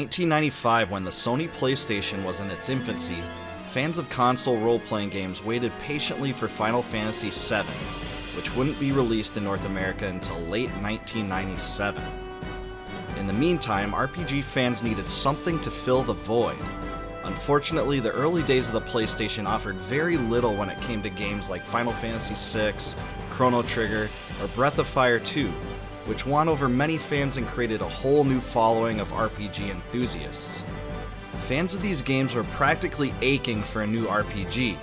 1995, when the Sony PlayStation was in its infancy, fans of console role-playing games waited patiently for Final Fantasy VII, which wouldn't be released in North America until late 1997. In the meantime, RPG fans needed something to fill the void. Unfortunately, the early days of the PlayStation offered very little when it came to games like Final Fantasy VI, Chrono Trigger, or Breath of Fire 2, which won over many fans and created a whole new following of RPG enthusiasts. Fans of these games were practically aching for a new RPG.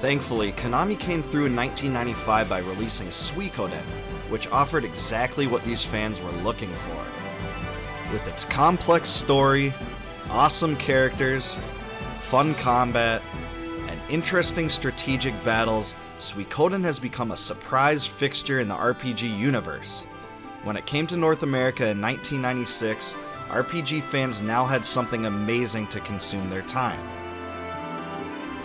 Thankfully, Konami came through in 1995 by releasing Suikoden, which offered exactly what these fans were looking for. With its complex story, awesome characters, fun combat, and interesting strategic battles, Suikoden has become a surprise fixture in the RPG universe. When it came to North America in 1996, RPG fans now had something amazing to consume their time.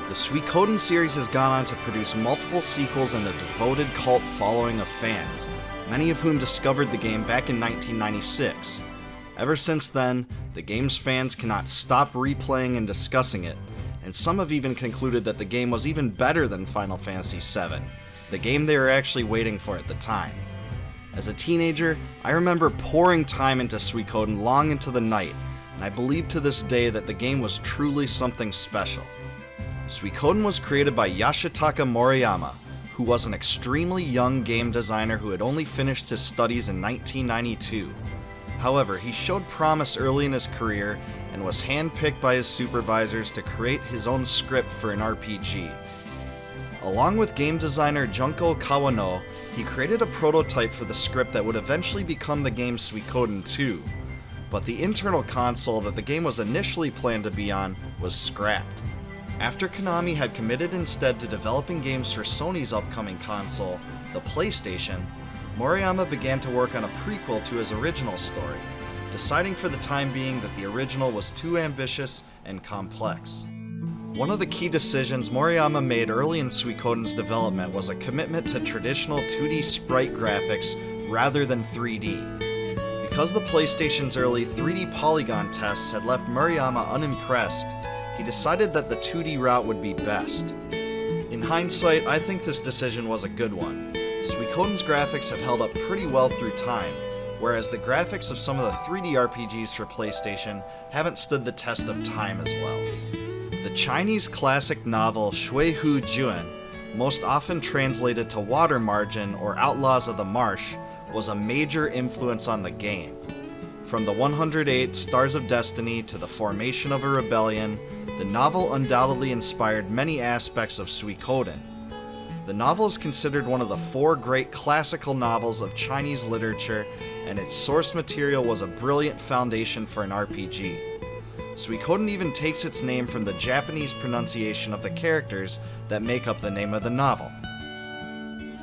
The Suikoden series has gone on to produce multiple sequels and a devoted cult following of fans, many of whom discovered the game back in 1996. Ever since then, the game's fans cannot stop replaying and discussing it, and some have even concluded that the game was even better than Final Fantasy VII, the game they were actually waiting for at the time. As a teenager, I remember pouring time into Suikoden long into the night, and I believe to this day that the game was truly something special. Suikoden was created by Yoshitaka Moriyama, who was an extremely young game designer who had only finished his studies in 1992. However, he showed promise early in his career and was handpicked by his supervisors to create his own script for an RPG. Along with game designer Junko Kawano, he created a prototype for the script that would eventually become the game Suikoden II, but the internal console that the game was initially planned to be on was scrapped. After Konami had committed instead to developing games for Sony's upcoming console, the PlayStation, Moriyama began to work on a prequel to his original story, deciding for the time being that the original was too ambitious and complex. One of the key decisions Moriyama made early in Suikoden's development was a commitment to traditional 2D sprite graphics rather than 3D. Because the PlayStation's early 3D polygon tests had left Moriyama unimpressed, he decided that the 2D route would be best. In hindsight, I think this decision was a good one. Suikoden's graphics have held up pretty well through time, whereas the graphics of some of the 3D RPGs for PlayStation haven't stood the test of time as well. The Chinese classic novel Shui Hu Juan, most often translated to Water Margin or Outlaws of the Marsh, was a major influence on the game. From the 108 Stars of Destiny to the formation of a rebellion, the novel undoubtedly inspired many aspects of Suikoden. The novel is considered one of the 4 great classical novels of Chinese literature, and its source material was a brilliant foundation for an RPG. Suikoden even takes its name from the Japanese pronunciation of the characters that make up the name of the novel.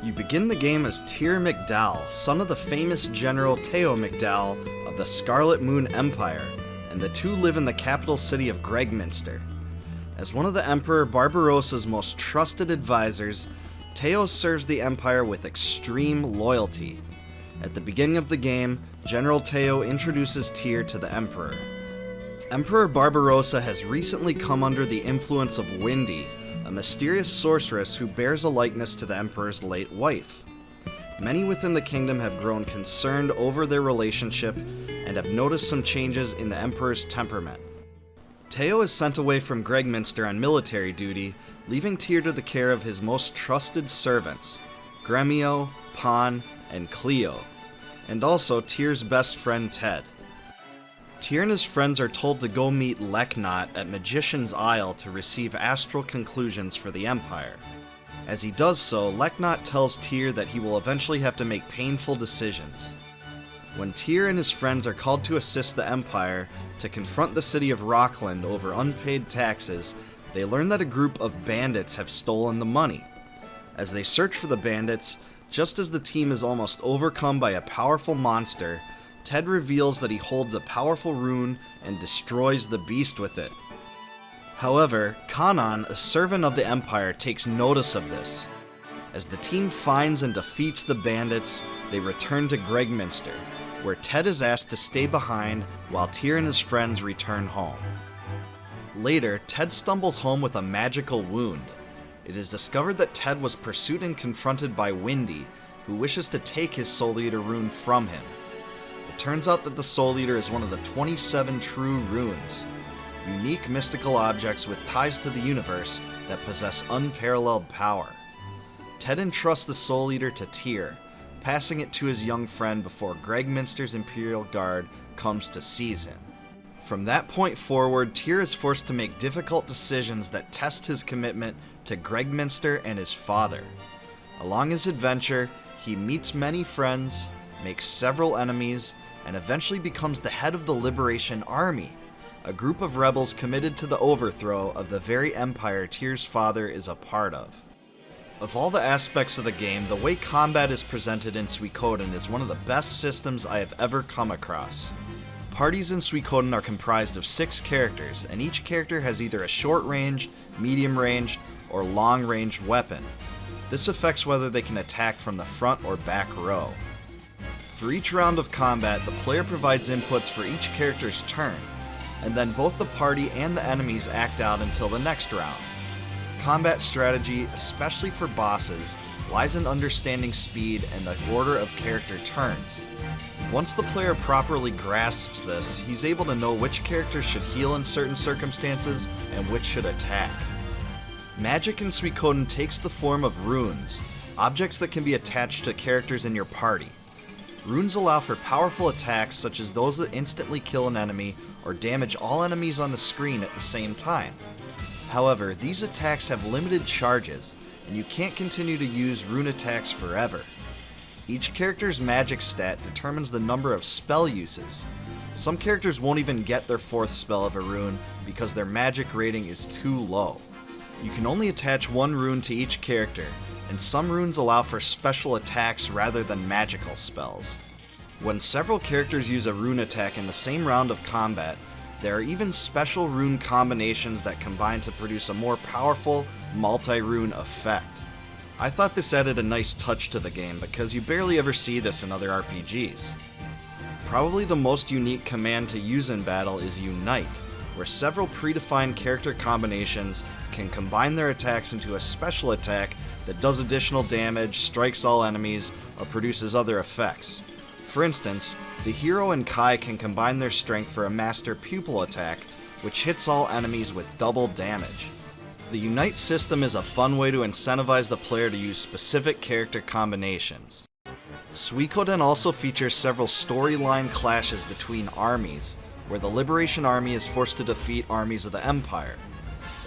You begin the game as Tyr McDowell, son of the famous general Teo McDowell of the Scarlet Moon Empire, and the two live in the capital city of Gregminster. As one of the Emperor Barbarossa's most trusted advisors, Teo serves the Empire with extreme loyalty. At the beginning of the game, General Teo introduces Tyr to the Emperor. Emperor Barbarossa has recently come under the influence of Windy, a mysterious sorceress who bears a likeness to the Emperor's late wife. Many within the kingdom have grown concerned over their relationship and have noticed some changes in the Emperor's temperament. Teo is sent away from Gregminster on military duty, leaving Tyr to the care of his most trusted servants, Gremio, Pan, and Cleo, and also Tyr's best friend Ted. Tyr and his friends are told to go meet Leknot at Magician's Isle to receive astral conclusions for the Empire. As he does so, Leknot tells Tyr that he will eventually have to make painful decisions. When Tyr and his friends are called to assist the Empire to confront the city of Rockland over unpaid taxes, they learn that a group of bandits have stolen the money. As they search for the bandits, just as the team is almost overcome by a powerful monster, Ted reveals that he holds a powerful rune and destroys the beast with it. However, Kanan, a servant of the Empire, takes notice of this. As the team finds and defeats the bandits, they return to Gregminster, where Ted is asked to stay behind while Tyr and his friends return home. Later, Ted stumbles home with a magical wound. It is discovered that Ted was pursued and confronted by Windy, who wishes to take his Soul Eater rune from him. It turns out that the Soul Eater is one of the 27 true runes, unique mystical objects with ties to the universe that possess unparalleled power. Ted entrusts the Soul Eater to Tyr, passing it to his young friend before Gregminster's Imperial Guard comes to seize him. From that point forward, Tyr is forced to make difficult decisions that test his commitment to Gregminster and his father. Along his adventure, he meets many friends, makes several enemies, and eventually becomes the head of the Liberation Army, a group of rebels committed to the overthrow of the very empire Tyr's father is a part of. Of all the aspects of the game, the way combat is presented in Suikoden is one of the best systems I have ever come across. Parties in Suikoden are comprised of 6 characters, and each character has either a short-ranged, medium-ranged, or long-ranged weapon. This affects whether they can attack from the front or back row. For each round of combat, the player provides inputs for each character's turn, and then both the party and the enemies act out until the next round. Combat strategy, especially for bosses, lies in understanding speed and the order of character turns. Once the player properly grasps this, he's able to know which characters should heal in certain circumstances and which should attack. Magic in Suikoden takes the form of runes, objects that can be attached to characters in your party. Runes allow for powerful attacks such as those that instantly kill an enemy or damage all enemies on the screen at the same time. However, these attacks have limited charges, and you can't continue to use rune attacks forever. Each character's magic stat determines the number of spell uses. Some characters won't even get their 4th spell of a rune because their magic rating is too low. You can only attach one rune to each character, and some runes allow for special attacks rather than magical spells. When several characters use a rune attack in the same round of combat, there are even special rune combinations that combine to produce a more powerful, multi-rune effect. I thought this added a nice touch to the game because you barely ever see this in other RPGs. Probably the most unique command to use in battle is Unite, where several predefined character combinations can combine their attacks into a special attack that does additional damage, strikes all enemies, or produces other effects. For instance, the hero and Kai can combine their strength for a Master Pupil attack, which hits all enemies with double damage. The Unite system is a fun way to incentivize the player to use specific character combinations. Suikoden also features several storyline clashes between armies, where the Liberation Army is forced to defeat armies of the Empire.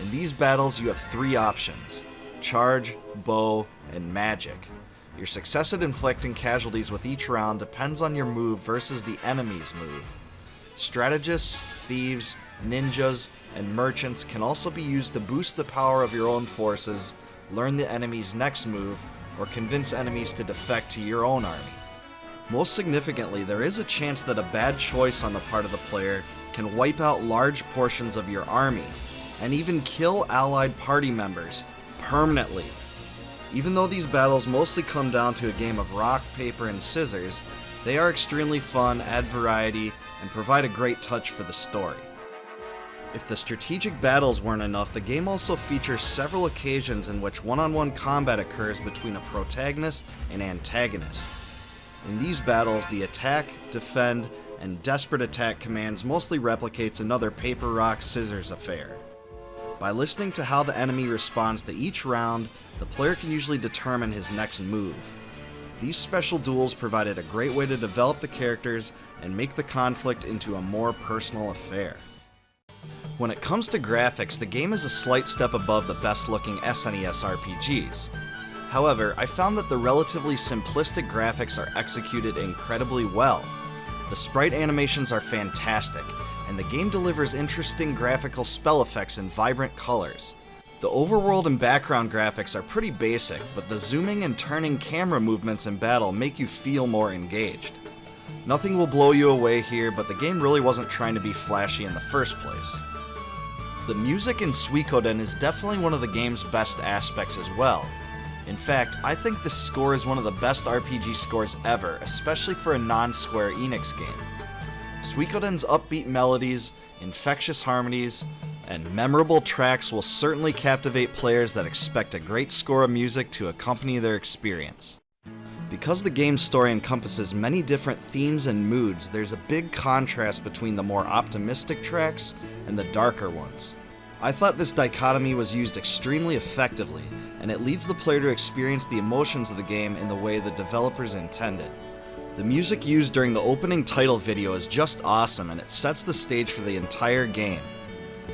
In these battles, you have 3 options: charge, bow, and magic. Your success at inflicting casualties with each round depends on your move versus the enemy's move. Strategists, thieves, ninjas, and merchants can also be used to boost the power of your own forces, learn the enemy's next move, or convince enemies to defect to your own army. Most significantly, there is a chance that a bad choice on the part of the player can wipe out large portions of your army, and even kill allied party members permanently. Even though these battles mostly come down to a game of rock, paper, and scissors, they are extremely fun, add variety, and provide a great touch for the story. If the strategic battles weren't enough, the game also features several occasions in which one-on-one combat occurs between a protagonist and antagonist. In these battles, the attack, defend, and desperate attack commands mostly replicates another paper, rock, scissors affair. By listening to how the enemy responds to each round, the player can usually determine his next move. These special duels provided a great way to develop the characters and make the conflict into a more personal affair. When it comes to graphics, the game is a slight step above the best-looking SNES RPGs. However, I found that the relatively simplistic graphics are executed incredibly well. The sprite animations are fantastic, and the game delivers interesting graphical spell effects in vibrant colors. The overworld and background graphics are pretty basic, but the zooming and turning camera movements in battle make you feel more engaged. Nothing will blow you away here, but the game really wasn't trying to be flashy in the first place. The music in Suikoden is definitely one of the game's best aspects as well. In fact, I think this score is one of the best RPG scores ever, especially for a non-Square Enix game. Suikoden's upbeat melodies, infectious harmonies, and memorable tracks will certainly captivate players that expect a great score of music to accompany their experience. Because the game's story encompasses many different themes and moods, there's a big contrast between the more optimistic tracks and the darker ones. I thought this dichotomy was used extremely effectively, and it leads the player to experience the emotions of the game in the way the developers intended. The music used during the opening title video is just awesome, and it sets the stage for the entire game.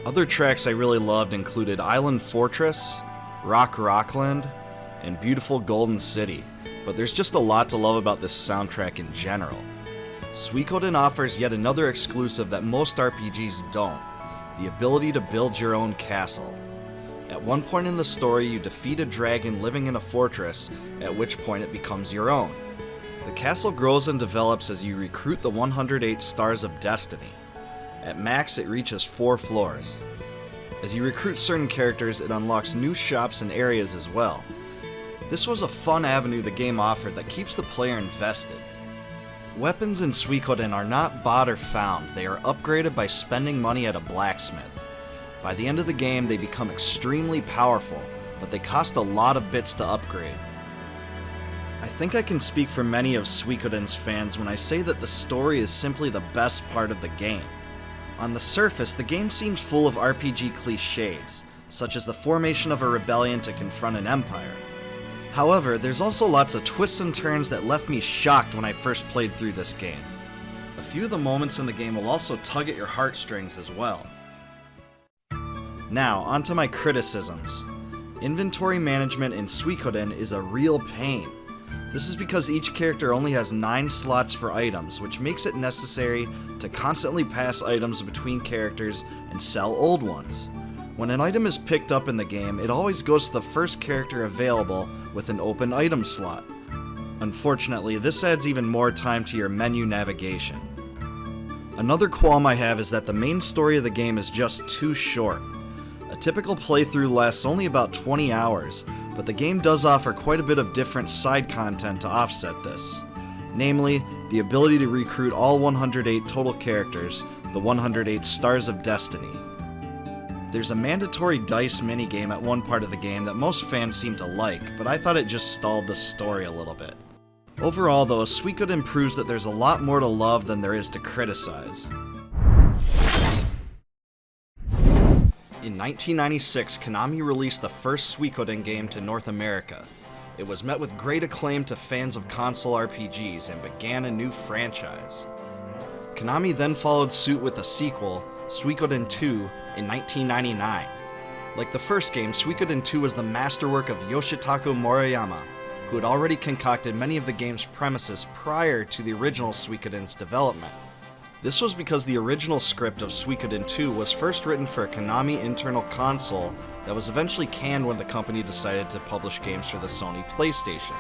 Other tracks I really loved included Island Fortress, Rockland, and Beautiful Golden City, but there's just a lot to love about this soundtrack in general. Suikoden offers yet another exclusive that most RPGs don't, the ability to build your own castle. At one point in the story, you defeat a dragon living in a fortress, at which point it becomes your own. The castle grows and develops as you recruit the 108 Stars of Destiny. At max, it reaches 4 floors. As you recruit certain characters, it unlocks new shops and areas as well. This was a fun avenue the game offered that keeps the player invested. Weapons in Suikoden are not bought or found, they are upgraded by spending money at a blacksmith. By the end of the game, they become extremely powerful, but they cost a lot of bits to upgrade. I think I can speak for many of Suikoden's fans when I say that the story is simply the best part of the game. On the surface, the game seems full of RPG cliches, such as the formation of a rebellion to confront an empire. However, there's also lots of twists and turns that left me shocked when I first played through this game. A few of the moments in the game will also tug at your heartstrings as well. Now, onto my criticisms. Inventory management in Suikoden is a real pain. This is because each character only has 9 slots for items, which makes it necessary to constantly pass items between characters and sell old ones. When an item is picked up in the game, it always goes to the first character available with an open item slot. Unfortunately, this adds even more time to your menu navigation. Another qualm I have is that the main story of the game is just too short. A typical playthrough lasts only about 20 hours, but the game does offer quite a bit of different side content to offset this. Namely, the ability to recruit all 108 total characters, the 108 Stars of Destiny. There's a mandatory dice minigame at one part of the game that most fans seem to like, but I thought it just stalled the story a little bit. Overall though, Suikoden proves that there's a lot more to love than there is to criticize. In 1996, Konami released the first Suikoden game to North America. It was met with great acclaim to fans of console RPGs and began a new franchise. Konami then followed suit with a sequel, Suikoden II, in 1999. Like the first game, Suikoden II was the masterwork of Yoshitaka Moriyama, who had already concocted many of the game's premises prior to the original Suikoden's development. This was because the original script of Suikoden II was first written for a Konami internal console that was eventually canned when the company decided to publish games for the Sony PlayStation.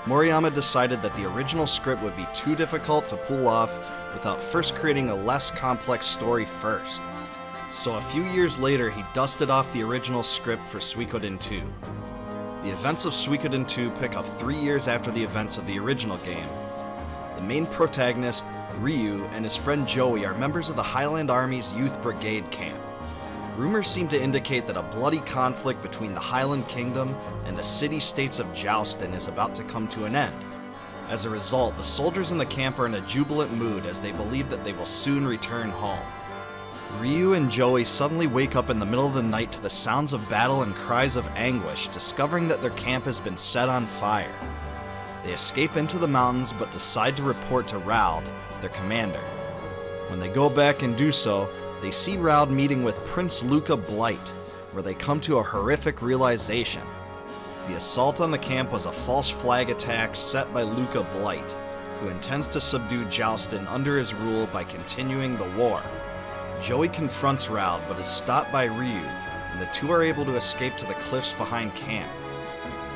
Moriyama decided that the original script would be too difficult to pull off without first creating a less complex story first. So a few years later, he dusted off the original script for Suikoden II. The events of Suikoden II pick up 3 years after the events of the original game. The main protagonist, Ryu, and his friend Joey are members of the Highland Army's Youth Brigade camp. Rumors seem to indicate that a bloody conflict between the Highland Kingdom and the city-states of Joustin is about to come to an end. As a result, the soldiers in the camp are in a jubilant mood as they believe that they will soon return home. Ryu and Joey suddenly wake up in the middle of the night to the sounds of battle and cries of anguish, discovering that their camp has been set on fire. They escape into the mountains but decide to report to Raud, their commander. When they go back and do so, they see Raud meeting with Prince Luca Blight, where they come to a horrific realization. The assault on the camp was a false flag attack set by Luca Blight, who intends to subdue Joustin under his rule by continuing the war. Joey confronts Raud but is stopped by Ryu, and the two are able to escape to the cliffs behind camp.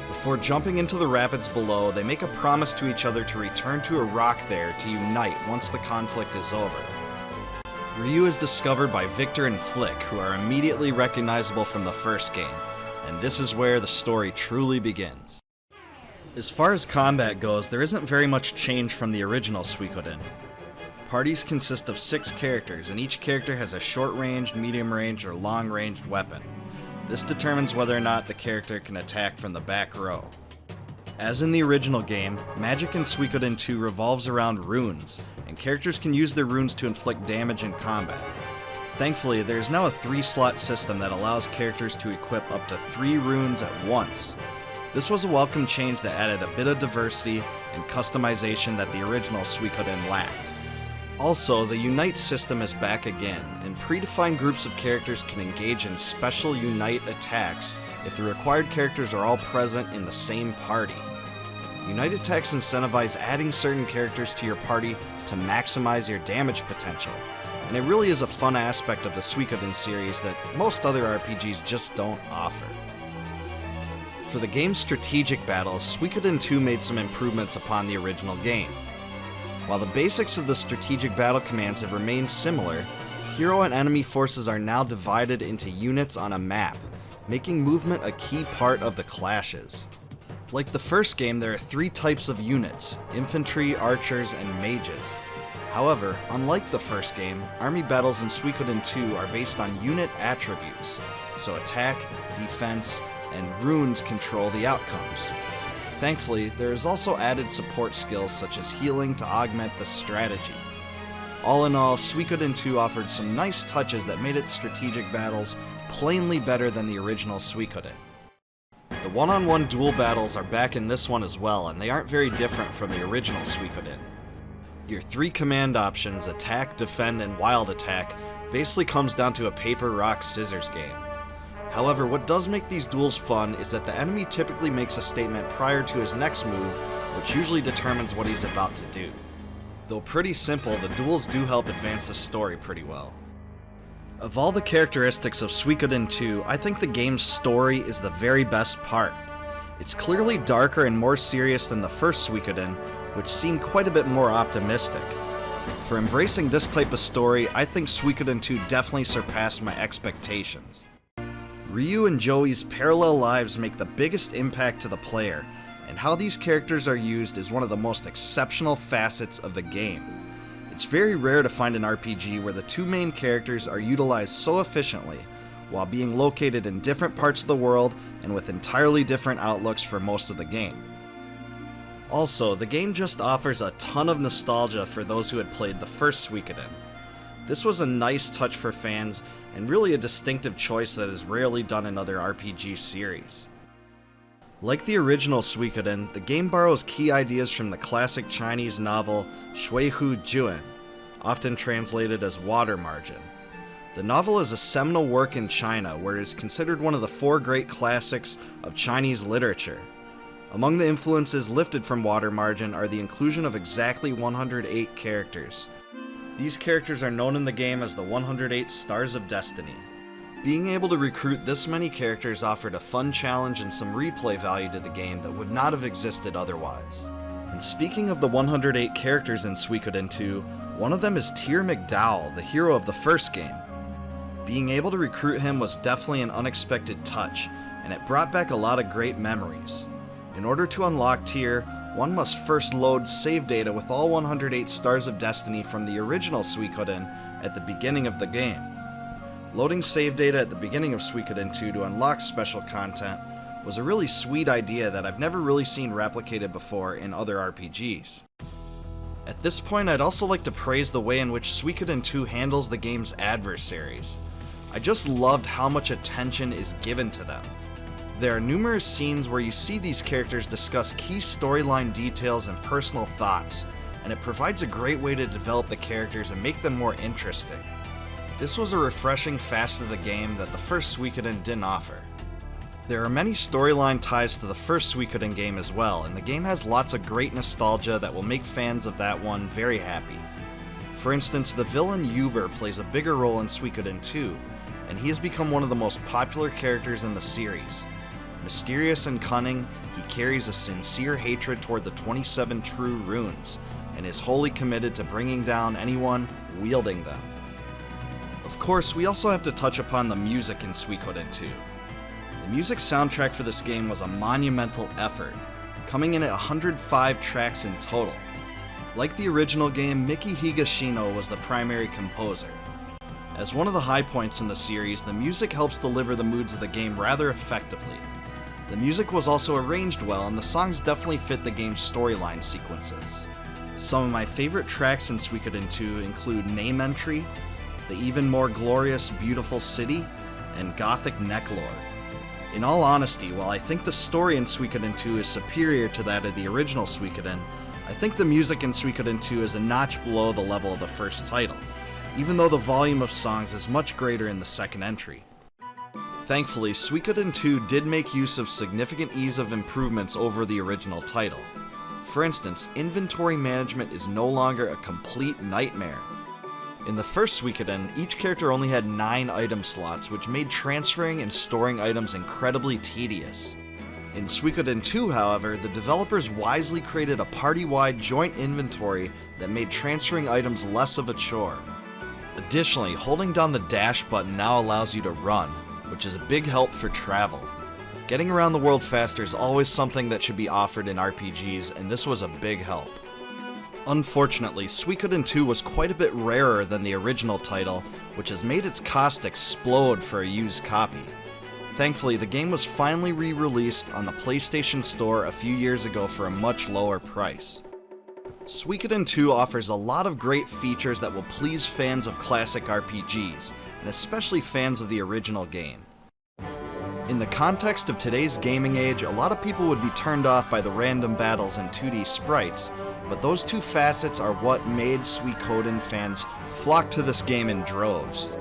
Before jumping into the rapids below, they make a promise to each other to return to a rock there to unite once the conflict is over. Ryu is discovered by Victor and Flick, who are immediately recognizable from the first game. and this is where the story truly begins. As far as combat goes, there isn't very much change from the original Suikoden. Parties consist of 6 characters, and each character has a short-ranged, medium-ranged, or long-ranged weapon. This determines whether or not the character can attack from the back row. As in the original game, magic in Suikoden II revolves around runes, and characters can use their runes to inflict damage in combat. Thankfully, there is now a 3-slot system that allows characters to equip up to 3 runes at once. This was a welcome change that added a bit of diversity and customization that the original Suikoden lacked. Also, the Unite system is back again, and predefined groups of characters can engage in special Unite attacks if the required characters are all present in the same party. Unite attacks incentivize adding certain characters to your party to maximize your damage potential, and it really is a fun aspect of the Suikoden series that most other RPGs just don't offer. For the game's strategic battles, Suikoden II made some improvements upon the original game. While the basics of the strategic battle commands have remained similar, hero and enemy forces are now divided into units on a map, making movement a key part of the clashes. Like the first game, there are 3 types of units: infantry, archers, and mages. However, unlike the first game, army battles in Suikoden II are based on unit attributes, so attack, defense, and runes control the outcomes. Thankfully, there is also added support skills such as healing to augment the strategy. All in all, Suikoden II offered some nice touches that made its strategic battles plainly better than the original Suikoden. The one-on-one duel battles are back in this one as well, and they aren't very different from the original Suikoden. Your 3 command options, attack, defend, and wild attack, basically comes down to a paper, rock, scissors game. However, what does make these duels fun is that the enemy typically makes a statement prior to his next move, which usually determines what he's about to do. Though pretty simple, the duels do help advance the story pretty well. Of all the characteristics of Suikoden II, I think the game's story is the very best part. It's clearly darker and more serious than the first Suikoden, which seemed quite a bit more optimistic. For embracing this type of story, I think Suikoden II definitely surpassed my expectations. Ryu and Joey's parallel lives make the biggest impact to the player, and how these characters are used is one of the most exceptional facets of the game. It's very rare to find an RPG where the 2 main characters are utilized so efficiently, while being located in different parts of the world and with entirely different outlooks for most of the game. Also, the game just offers a ton of nostalgia for those who had played the first Suikoden. This was a nice touch for fans, and really a distinctive choice that is rarely done in other RPG series. Like the original Suikoden, the game borrows key ideas from the classic Chinese novel Shuihu Juan, often translated as Water Margin. The novel is a seminal work in China, where it is considered one of the 4 great classics of Chinese literature. Among the influences lifted from Water Margin are the inclusion of exactly 108 characters. These characters are known in the game as the 108 Stars of Destiny. Being able to recruit this many characters offered a fun challenge and some replay value to the game that would not have existed otherwise. And speaking of the 108 characters in Suikoden II, one of them is Tyr McDowell, the hero of the first game. Being able to recruit him was definitely an unexpected touch, and it brought back a lot of great memories. In order to unlock Tyr, one must first load save data with all 108 Stars of Destiny from the original Suikoden at the beginning of the game. Loading save data at the beginning of Suikoden II to unlock special content was a really sweet idea that I've never really seen replicated before in other RPGs. At this point, I'd also like to praise the way in which Suikoden II handles the game's adversaries. I just loved how much attention is given to them. There are numerous scenes where you see these characters discuss key storyline details and personal thoughts, and it provides a great way to develop the characters and make them more interesting. This was a refreshing facet of the game that the first Suikoden didn't offer. There are many storyline ties to the first Suikoden game as well, and the game has lots of great nostalgia that will make fans of that one very happy. For instance, the villain Xygor plays a bigger role in Suikoden II, and he has become one of the most popular characters in the series. Mysterious and cunning, he carries a sincere hatred toward the 27 true runes, and is wholly committed to bringing down anyone wielding them. Of course, we also have to touch upon the music in Suikoden II. The music soundtrack for this game was a monumental effort, coming in at 105 tracks in total. Like the original game, Miki Higashino was the primary composer. As one of the high points in the series, the music helps deliver the moods of the game rather effectively. The music was also arranged well, and the songs definitely fit the game's storyline sequences. Some of my favorite tracks in Suikoden II include Name Entry, The Even More Glorious Beautiful City, and Gothic Necklore. In all honesty, while I think the story in Suikoden II is superior to that of the original Suikoden, I think the music in Suikoden II is a notch below the level of the first title, even though the volume of songs is much greater in the second entry. Thankfully, Suikoden II did make use of significant ease of improvements over the original title. For instance, inventory management is no longer a complete nightmare. In the first Suikoden, each character only had 9 item slots, which made transferring and storing items incredibly tedious. In Suikoden II, however, the developers wisely created a party-wide joint inventory that made transferring items less of a chore. Additionally, holding down the dash button now allows you to run, which is a big help for travel. Getting around the world faster is always something that should be offered in RPGs, and this was a big help. Unfortunately, Suikoden II was quite a bit rarer than the original title, which has made its cost explode for a used copy. Thankfully, the game was finally re-released on the PlayStation Store a few years ago for a much lower price. Suikoden II offers a lot of great features that will please fans of classic RPGs, and especially fans of the original game. In the context of today's gaming age, a lot of people would be turned off by the random battles and 2D sprites, but those two facets are what made Suikoden fans flock to this game in droves.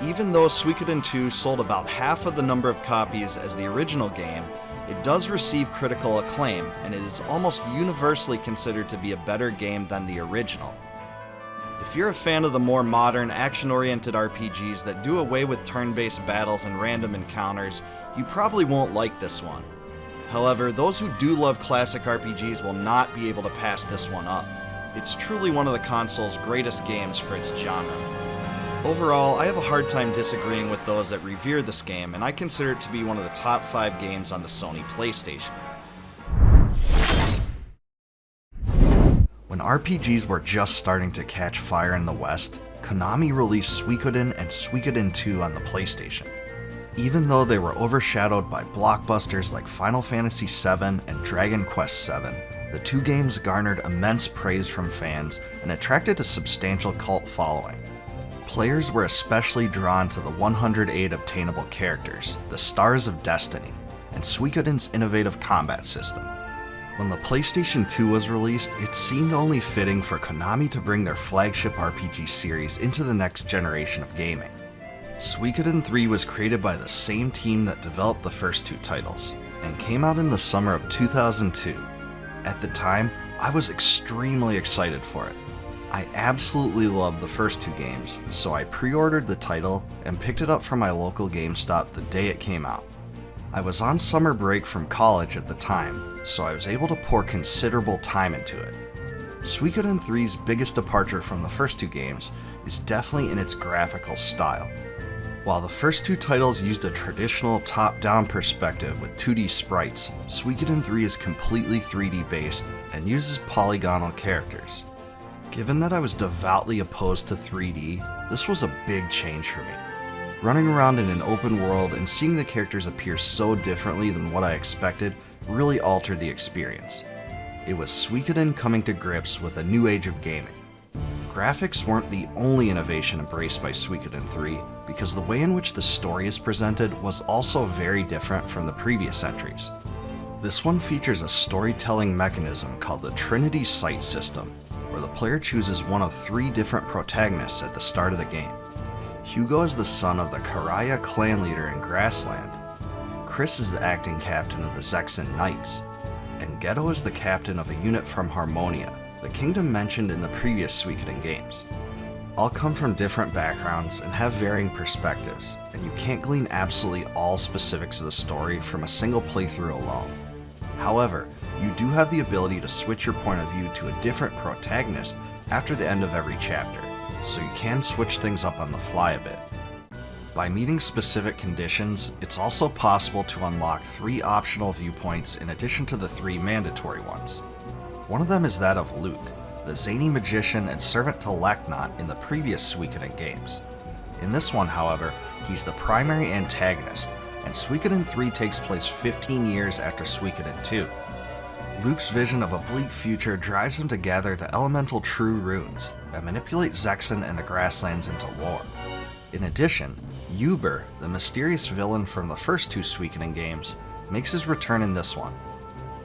Even though Suikoden II sold about half of the number of copies as the original game, it does receive critical acclaim, and it is almost universally considered to be a better game than the original. If you're a fan of the more modern, action-oriented RPGs that do away with turn-based battles and random encounters, you probably won't like this one. However, those who do love classic RPGs will not be able to pass this one up. It's truly one of the console's greatest games for its genre. Overall, I have a hard time disagreeing with those that revere this game, and I consider it to be one of the top 5 games on the Sony PlayStation. When RPGs were just starting to catch fire in the West, Konami released Suikoden and Suikoden II on the PlayStation. Even though they were overshadowed by blockbusters like Final Fantasy VII and Dragon Quest VII, the two games garnered immense praise from fans and attracted a substantial cult following. Players were especially drawn to the 108 obtainable characters, the Stars of Destiny, and Suikoden's innovative combat system. When the PlayStation 2 was released, it seemed only fitting for Konami to bring their flagship RPG series into the next generation of gaming. Suikoden III was created by the same team that developed the first 2 titles, and came out in the summer of 2002. At the time, I was extremely excited for it. I absolutely loved the first 2 games, so I pre-ordered the title and picked it up from my local GameStop the day it came out. I was on summer break from college at the time, so I was able to pour considerable time into it. Suikoden III's biggest departure from the first 2 games is definitely in its graphical style. While the first 2 titles used a traditional top-down perspective with 2D sprites, Suikoden III is completely 3D based and uses polygonal characters. Given that I was devoutly opposed to 3D, this was a big change for me. Running around in an open world and seeing the characters appear so differently than what I expected really altered the experience. It was Suikoden coming to grips with a new age of gaming. Graphics weren't the only innovation embraced by Suikoden III, because the way in which the story is presented was also very different from the previous entries. This one features a storytelling mechanism called the Trinity Sight System, where the player chooses one of 3 different protagonists at the start of the game. Hugo is the son of the Karaya clan leader in Grassland, Chris is the acting captain of the Zexen Knights, and Ghetto is the captain of a unit from Harmonia, the kingdom mentioned in the previous Suikoden games. All come from different backgrounds and have varying perspectives, and you can't glean absolutely all specifics of the story from a single playthrough alone. However, you do have the ability to switch your point of view to a different protagonist after the end of every chapter, so you can switch things up on the fly a bit. By meeting specific conditions, it's also possible to unlock 3 optional viewpoints in addition to the 3 mandatory ones. One of them is that of Luke, the zany magician and servant to Leknot in the previous Suikoden games. In this one, however, he's the primary antagonist, and Suikoden III takes place 15 years after Suikoden II. Luke's vision of a bleak future drives him to gather the elemental true runes and manipulate Zexen and the Grasslands into war. In addition, Xygor, the mysterious villain from the first 2 Suikoden games, makes his return in this one.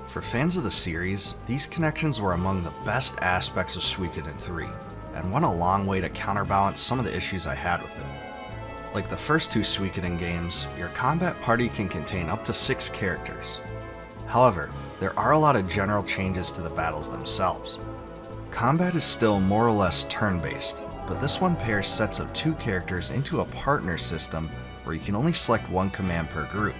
For fans of the series, these connections were among the best aspects of Suikoden III, and went a long way to counterbalance some of the issues I had with it. Like the first 2 Suikoden games, your combat party can contain up to 6 characters. However, there are a lot of general changes to the battles themselves. Combat is still more or less turn-based, but this one pairs sets of 2 characters into a partner system where you can only select 1 command per group.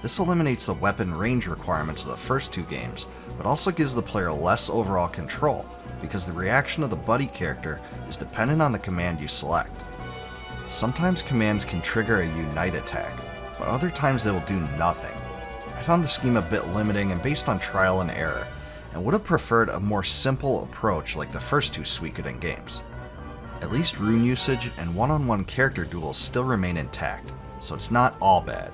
This eliminates the weapon range requirements of the first 2 games, but also gives the player less overall control, because the reaction of the buddy character is dependent on the command you select. Sometimes commands can trigger a unite attack, but other times they will do nothing. I found the scheme a bit limiting and based on trial and error, and would have preferred a more simple approach like the first 2 Suikoden games. At least rune usage and one-on-one character duels still remain intact, so it's not all bad.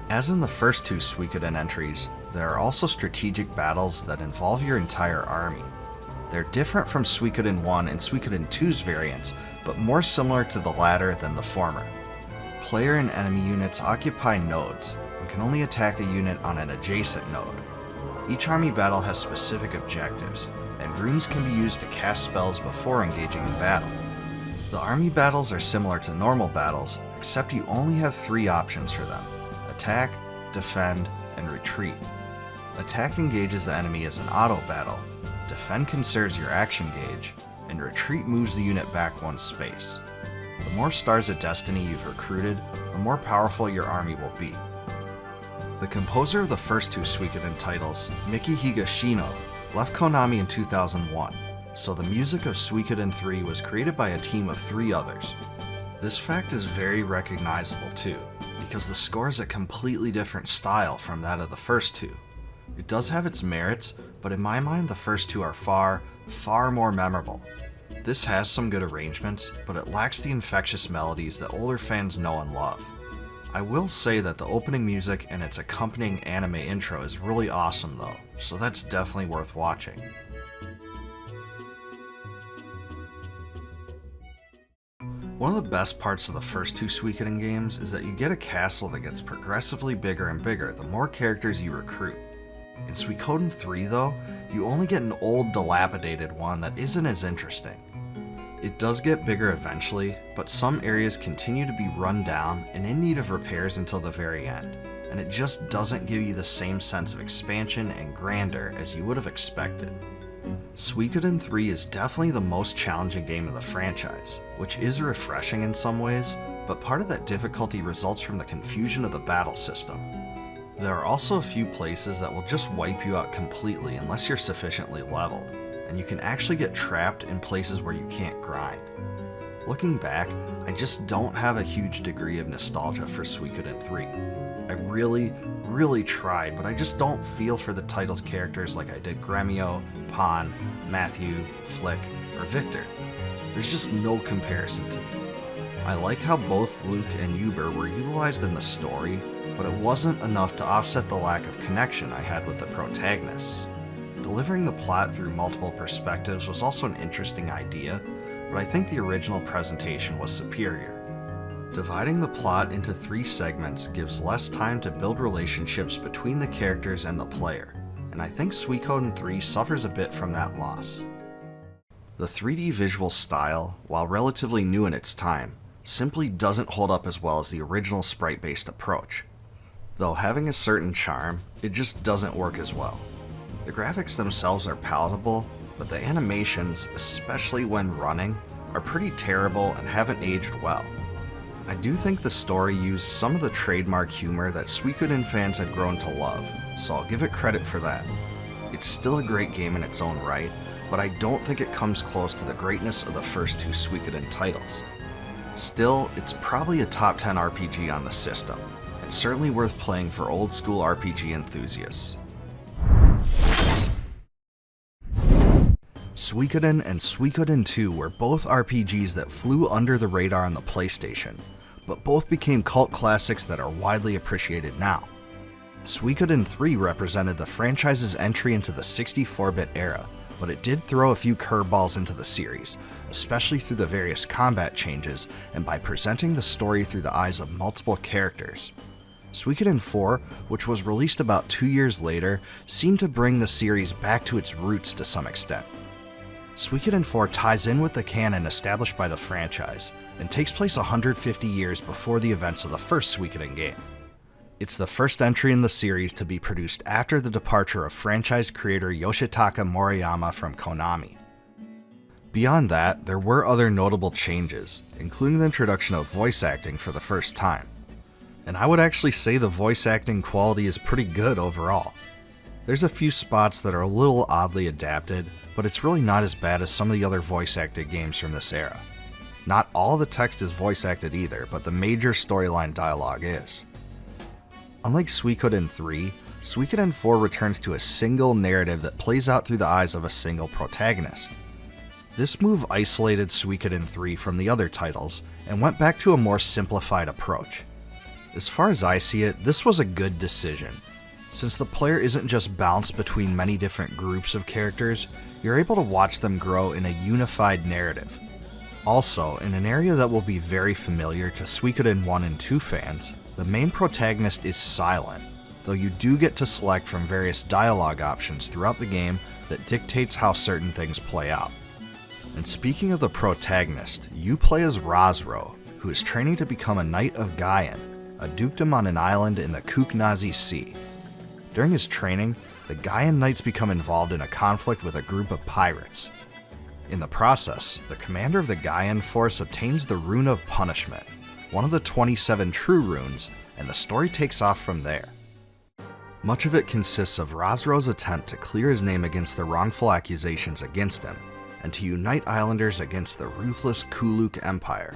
As in the first 2 Suikoden entries, there are also strategic battles that involve your entire army. They're different from Suikoden I and Suikoden II's variants, but more similar to the latter than the former. Player and enemy units occupy nodes, and can only attack a unit on an adjacent node. Each army battle has specific objectives, and runes can be used to cast spells before engaging in battle. The army battles are similar to normal battles, except you only have 3 options for them: attack, defend, and retreat. Attack engages the enemy as an auto battle, defend conserves your action gauge, and retreat moves the unit back 1 space. The more Stars of Destiny you've recruited, the more powerful your army will be. The composer of the first 2 Suikoden titles, Miki Higashino, left Konami in 2001, so the music of Suikoden III was created by a team of 3 others. This fact is very recognizable too, because the score is a completely different style from that of the first 2. It does have its merits, but in my mind the first 2 are far, far more memorable. This has some good arrangements, but it lacks the infectious melodies that older fans know and love. I will say that the opening music and its accompanying anime intro is really awesome though, so that's definitely worth watching. One of the best parts of the first 2 Suikoden games is that you get a castle that gets progressively bigger and bigger the more characters you recruit. In Suikoden III though, you only get an old dilapidated one that isn't as interesting. It does get bigger eventually, but some areas continue to be run down and in need of repairs until the very end, and it just doesn't give you the same sense of expansion and grandeur as you would have expected. Suikoden III is definitely the most challenging game of the franchise, which is refreshing in some ways, but part of that difficulty results from the confusion of the battle system. There are also a few places that will just wipe you out completely unless you're sufficiently leveled, and you can actually get trapped in places where you can't grind. Looking back, I just don't have a huge degree of nostalgia for Suikoden III. I really tried, but I just don't feel for the title's characters like I did Gremio, Pan, Matthew, Flick, or Victor. There's just no comparison to me. I like how both Luke and Xygor were utilized in the story, but it wasn't enough to offset the lack of connection I had with the protagonists. Delivering the plot through multiple perspectives was also an interesting idea, but I think the original presentation was superior. Dividing the plot into 3 segments gives less time to build relationships between the characters and the player, and I think Suikoden III suffers a bit from that loss. The 3D visual style, while relatively new in its time, simply doesn't hold up as well as the original sprite-based approach. Though having a certain charm, it just doesn't work as well. The graphics themselves are palatable, but the animations, especially when running, are pretty terrible and haven't aged well. I do think the story used some of the trademark humor that Suikoden fans had grown to love, so I'll give it credit for that. It's still a great game in its own right, but I don't think it comes close to the greatness of the first 2 Suikoden titles. Still, it's probably a top 10 RPG on the system, and certainly worth playing for old school RPG enthusiasts. Suikoden and Suikoden II were both RPGs that flew under the radar on the PlayStation, but both became cult classics that are widely appreciated now. Suikoden III represented the franchise's entry into the 64-bit era, but it did throw a few curveballs into the series, especially through the various combat changes and by presenting the story through the eyes of multiple characters. Suikoden IV, which was released about 2 years later, seemed to bring the series back to its roots to some extent. Suikoden IV ties in with the canon established by the franchise, and takes place 150 years before the events of the first Suikoden game. It's the first entry in the series to be produced after the departure of franchise creator Yoshitaka Moriyama from Konami. Beyond that, there were other notable changes, including the introduction of voice acting for the first time. And I would actually say the voice acting quality is pretty good overall. There's a few spots that are a little oddly adapted, but it's really not as bad as some of the other voice acted games from this era. Not all the text is voice acted either, but the major storyline dialogue is. Unlike Suikoden III, Suikoden IV returns to a single narrative that plays out through the eyes of a single protagonist. This move isolated Suikoden III from the other titles, and went back to a more simplified approach. As far as I see it, this was a good decision. Since the player isn't just bounced between many different groups of characters, you're able to watch them grow in a unified narrative. Also, in an area that will be very familiar to Suikoden 1 and 2 fans, the main protagonist is silent, though you do get to select from various dialogue options throughout the game that dictates how certain things play out. And speaking of the protagonist, you play as Razro, who is training to become a Knight of Gaian, a dukedom on an island in the Kuknazi Sea. During his training, the Gaian Knights become involved in a conflict with a group of pirates. In the process, the commander of the Gaian force obtains the Rune of Punishment, one of the 27 true runes, and the story takes off from there. Much of it consists of Razro's attempt to clear his name against the wrongful accusations against him, and to unite islanders against the ruthless Kuluk Empire.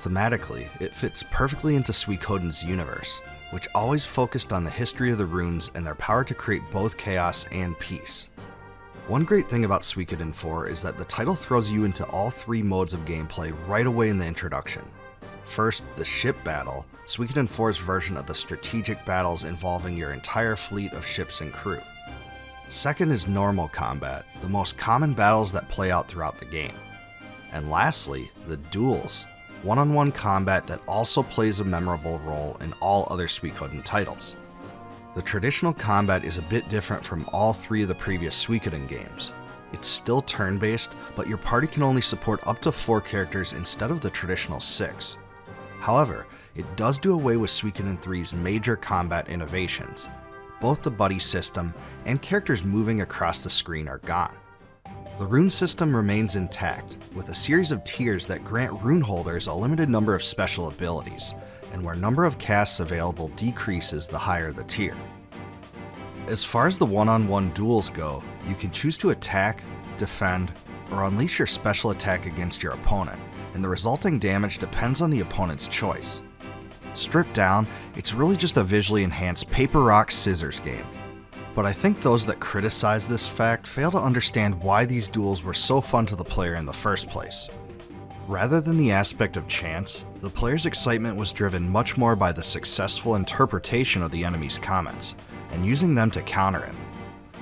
Thematically, it fits perfectly into Suikoden's universe, which always focused on the history of the runes and their power to create both chaos and peace. One great thing about Suikoden IV is that the title throws you into all three modes of gameplay right away in the introduction. First, the ship battle, Suikoden IV's version of the strategic battles involving your entire fleet of ships and crew. Second is normal combat, the most common battles that play out throughout the game. And lastly, the duels, one-on-one combat that also plays a memorable role in all other Suikoden titles. The traditional combat is a bit different from all three of the previous Suikoden games. It's still turn-based, but your party can only support up to 4 characters instead of the traditional 6. However, it does do away with Suikoden III's major combat innovations. Both the buddy system and characters moving across the screen are gone. The rune system remains intact, with a series of tiers that grant rune holders a limited number of special abilities, and where number of casts available decreases the higher the tier. As far as the one-on-one duels go, you can choose to attack, defend, or unleash your special attack against your opponent, and the resulting damage depends on the opponent's choice. Stripped down, it's really just a visually enhanced paper, rock, scissors game. But I think those that criticize this fact fail to understand why these duels were so fun to the player in the first place. Rather than the aspect of chance, the player's excitement was driven much more by the successful interpretation of the enemy's comments, and using them to counter him.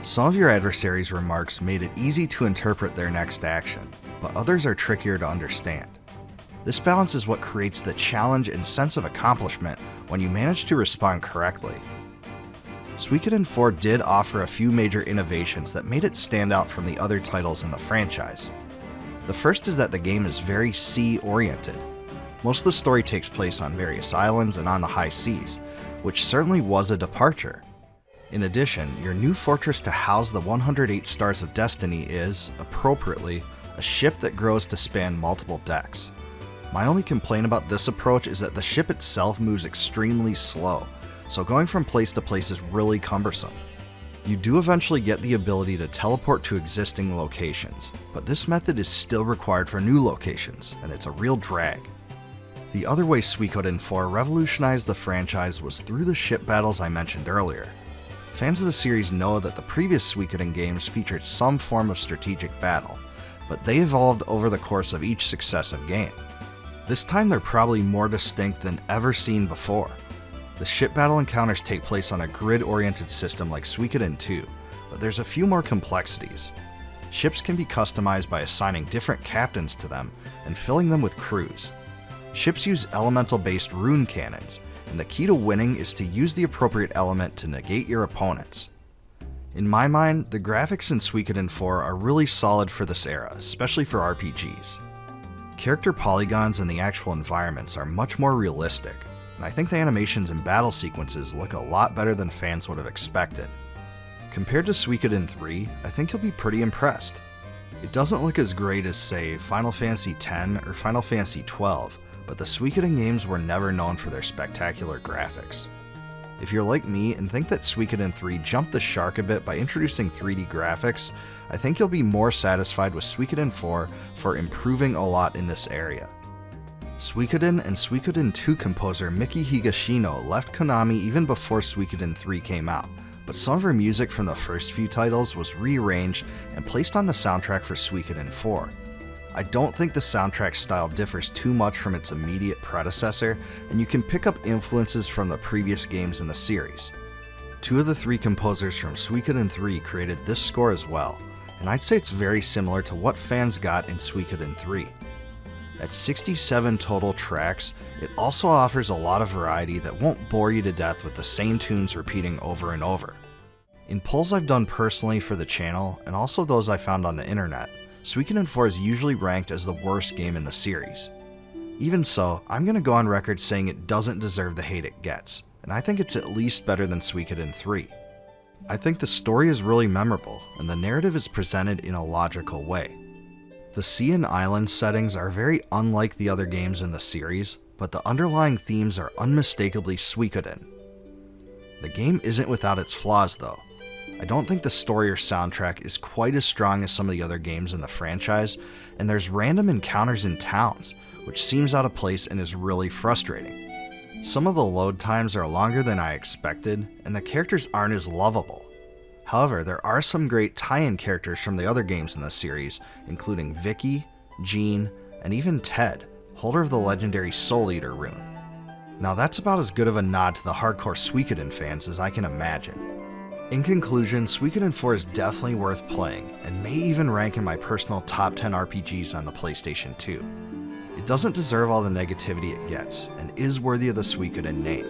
Some of your adversary's remarks made it easy to interpret their next action, but others are trickier to understand. This balance is what creates the challenge and sense of accomplishment when you manage to respond correctly. Suikoden IV did offer a few major innovations that made it stand out from the other titles in the franchise. The first is that the game is very sea-oriented. Most of the story takes place on various islands and on the high seas, which certainly was a departure. In addition, your new fortress to house the 108 Stars of Destiny is, appropriately, a ship that grows to span multiple decks. My only complaint about this approach is that the ship itself moves extremely slow, so going from place to place is really cumbersome. You do eventually get the ability to teleport to existing locations, but this method is still required for new locations, and it's a real drag. The other way Suikoden IV revolutionized the franchise was through the ship battles I mentioned earlier. Fans of the series know that the previous Suikoden games featured some form of strategic battle, but they evolved over the course of each successive game. This time they're probably more distinct than ever seen before. The ship battle encounters take place on a grid-oriented system like Suikoden II, but there's a few more complexities. Ships can be customized by assigning different captains to them and filling them with crews. Ships use elemental-based rune cannons, and the key to winning is to use the appropriate element to negate your opponents. In my mind, the graphics in Suikoden IV are really solid for this era, especially for RPGs. Character polygons and the actual environments are much more realistic, and I think the animations and battle sequences look a lot better than fans would have expected. Compared to Suikoden III, I think you'll be pretty impressed. It doesn't look as great as, say, Final Fantasy X or Final Fantasy XII, but the Suikoden games were never known for their spectacular graphics. If you're like me and think that Suikoden III jumped the shark a bit by introducing 3D graphics, I think you'll be more satisfied with Suikoden IV for improving a lot in this area. Suikoden and Suikoden II composer Miki Higashino left Konami even before Suikoden III came out, but some of her music from the first few titles was rearranged and placed on the soundtrack for Suikoden IV. I don't think the soundtrack style differs too much from its immediate predecessor, and you can pick up influences from the previous games in the series. Two of the three composers from Suikoden III created this score as well, and I'd say it's very similar to what fans got in Suikoden III. At 67 total tracks, it also offers a lot of variety that won't bore you to death with the same tunes repeating over and over. In polls I've done personally for the channel, and also those I found on the internet, Suikoden IV is usually ranked as the worst game in the series. Even so, I'm going to go on record saying it doesn't deserve the hate it gets, and I think it's at least better than Suikoden III. I think the story is really memorable, and the narrative is presented in a logical way. The sea and island settings are very unlike the other games in the series, but the underlying themes are unmistakably Suikoden. The game isn't without its flaws though. I don't think the story or soundtrack is quite as strong as some of the other games in the franchise, and there's random encounters in towns, which seems out of place and is really frustrating. Some of the load times are longer than I expected, and the characters aren't as lovable. However, there are some great tie-in characters from the other games in the series, including Vicky, Jean, and even Ted, holder of the legendary Soul Eater rune. Now that's about as good of a nod to the hardcore Suikoden fans as I can imagine. In conclusion, Suikoden IV is definitely worth playing, and may even rank in my personal top 10 RPGs on the PlayStation 2. It doesn't deserve all the negativity it gets, and is worthy of the Suikoden name.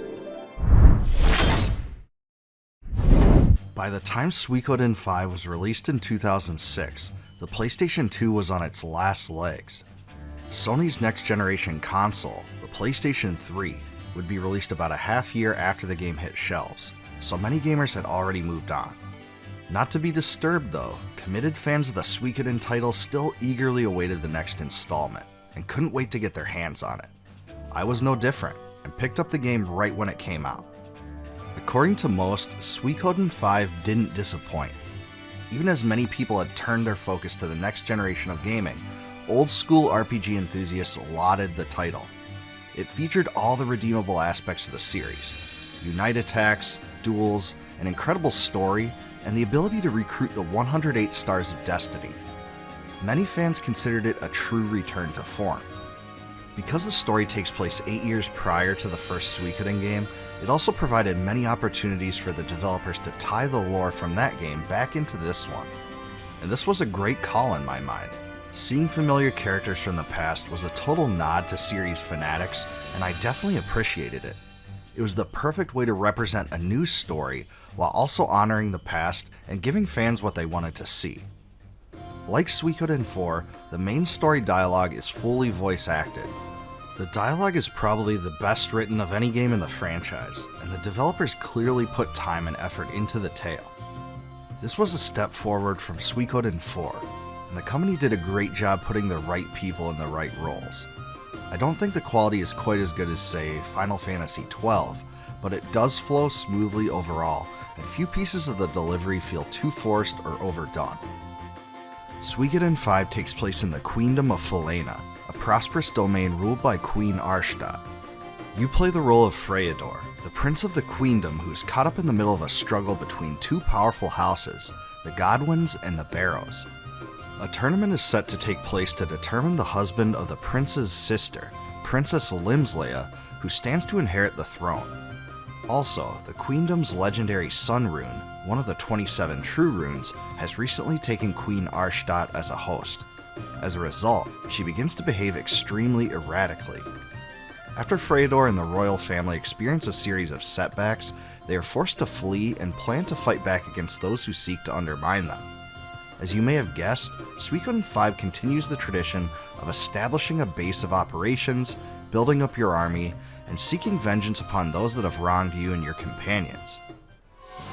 By the time Suikoden V was released in 2006, the PlayStation 2 was on its last legs. Sony's next generation console, the PlayStation 3, would be released about a half year after the game hit shelves, so many gamers had already moved on. Not to be disturbed though, committed fans of the Suikoden title still eagerly awaited the next installment, and couldn't wait to get their hands on it. I was no different, and picked up the game right when it came out. According to most, Suikoden V didn't disappoint. Even as many people had turned their focus to the next generation of gaming, old school RPG enthusiasts lauded the title. It featured all the redeemable aspects of the series: unite attacks, duels, an incredible story, and the ability to recruit the 108 Stars of Destiny. Many fans considered it a true return to form. Because the story takes place 8 years prior to the first Suikoden game, it also provided many opportunities for the developers to tie the lore from that game back into this one. And this was a great call in my mind. Seeing familiar characters from the past was a total nod to series fanatics, and I definitely appreciated it. It was the perfect way to represent a new story while also honoring the past and giving fans what they wanted to see. Like Suikoden IV, the main story dialogue is fully voice acted. The dialogue is probably the best written of any game in the franchise, and the developers clearly put time and effort into the tale. This was a step forward from Suikoden IV, and the company did a great job putting the right people in the right roles. I don't think the quality is quite as good as, say, Final Fantasy XII, but it does flow smoothly overall, and few pieces of the delivery feel too forced or overdone. Suikoden V takes place in the Queendom of Falena, a prosperous domain ruled by Queen Arshta. You play the role of Freyador, the prince of the queendom who's caught up in the middle of a struggle between two powerful houses, the Godwins and the Barrows. A tournament is set to take place to determine the husband of the prince's sister, Princess Limslea, who stands to inherit the throne. Also, the queendom's legendary Sun Rune, one of the 27 true runes, has recently taken Queen Arshtat as a host. As a result, she begins to behave extremely erratically. After Freyador and the royal family experience a series of setbacks, they are forced to flee and plan to fight back against those who seek to undermine them. As you may have guessed, Suikoden V continues the tradition of establishing a base of operations, building up your army, and seeking vengeance upon those that have wronged you and your companions.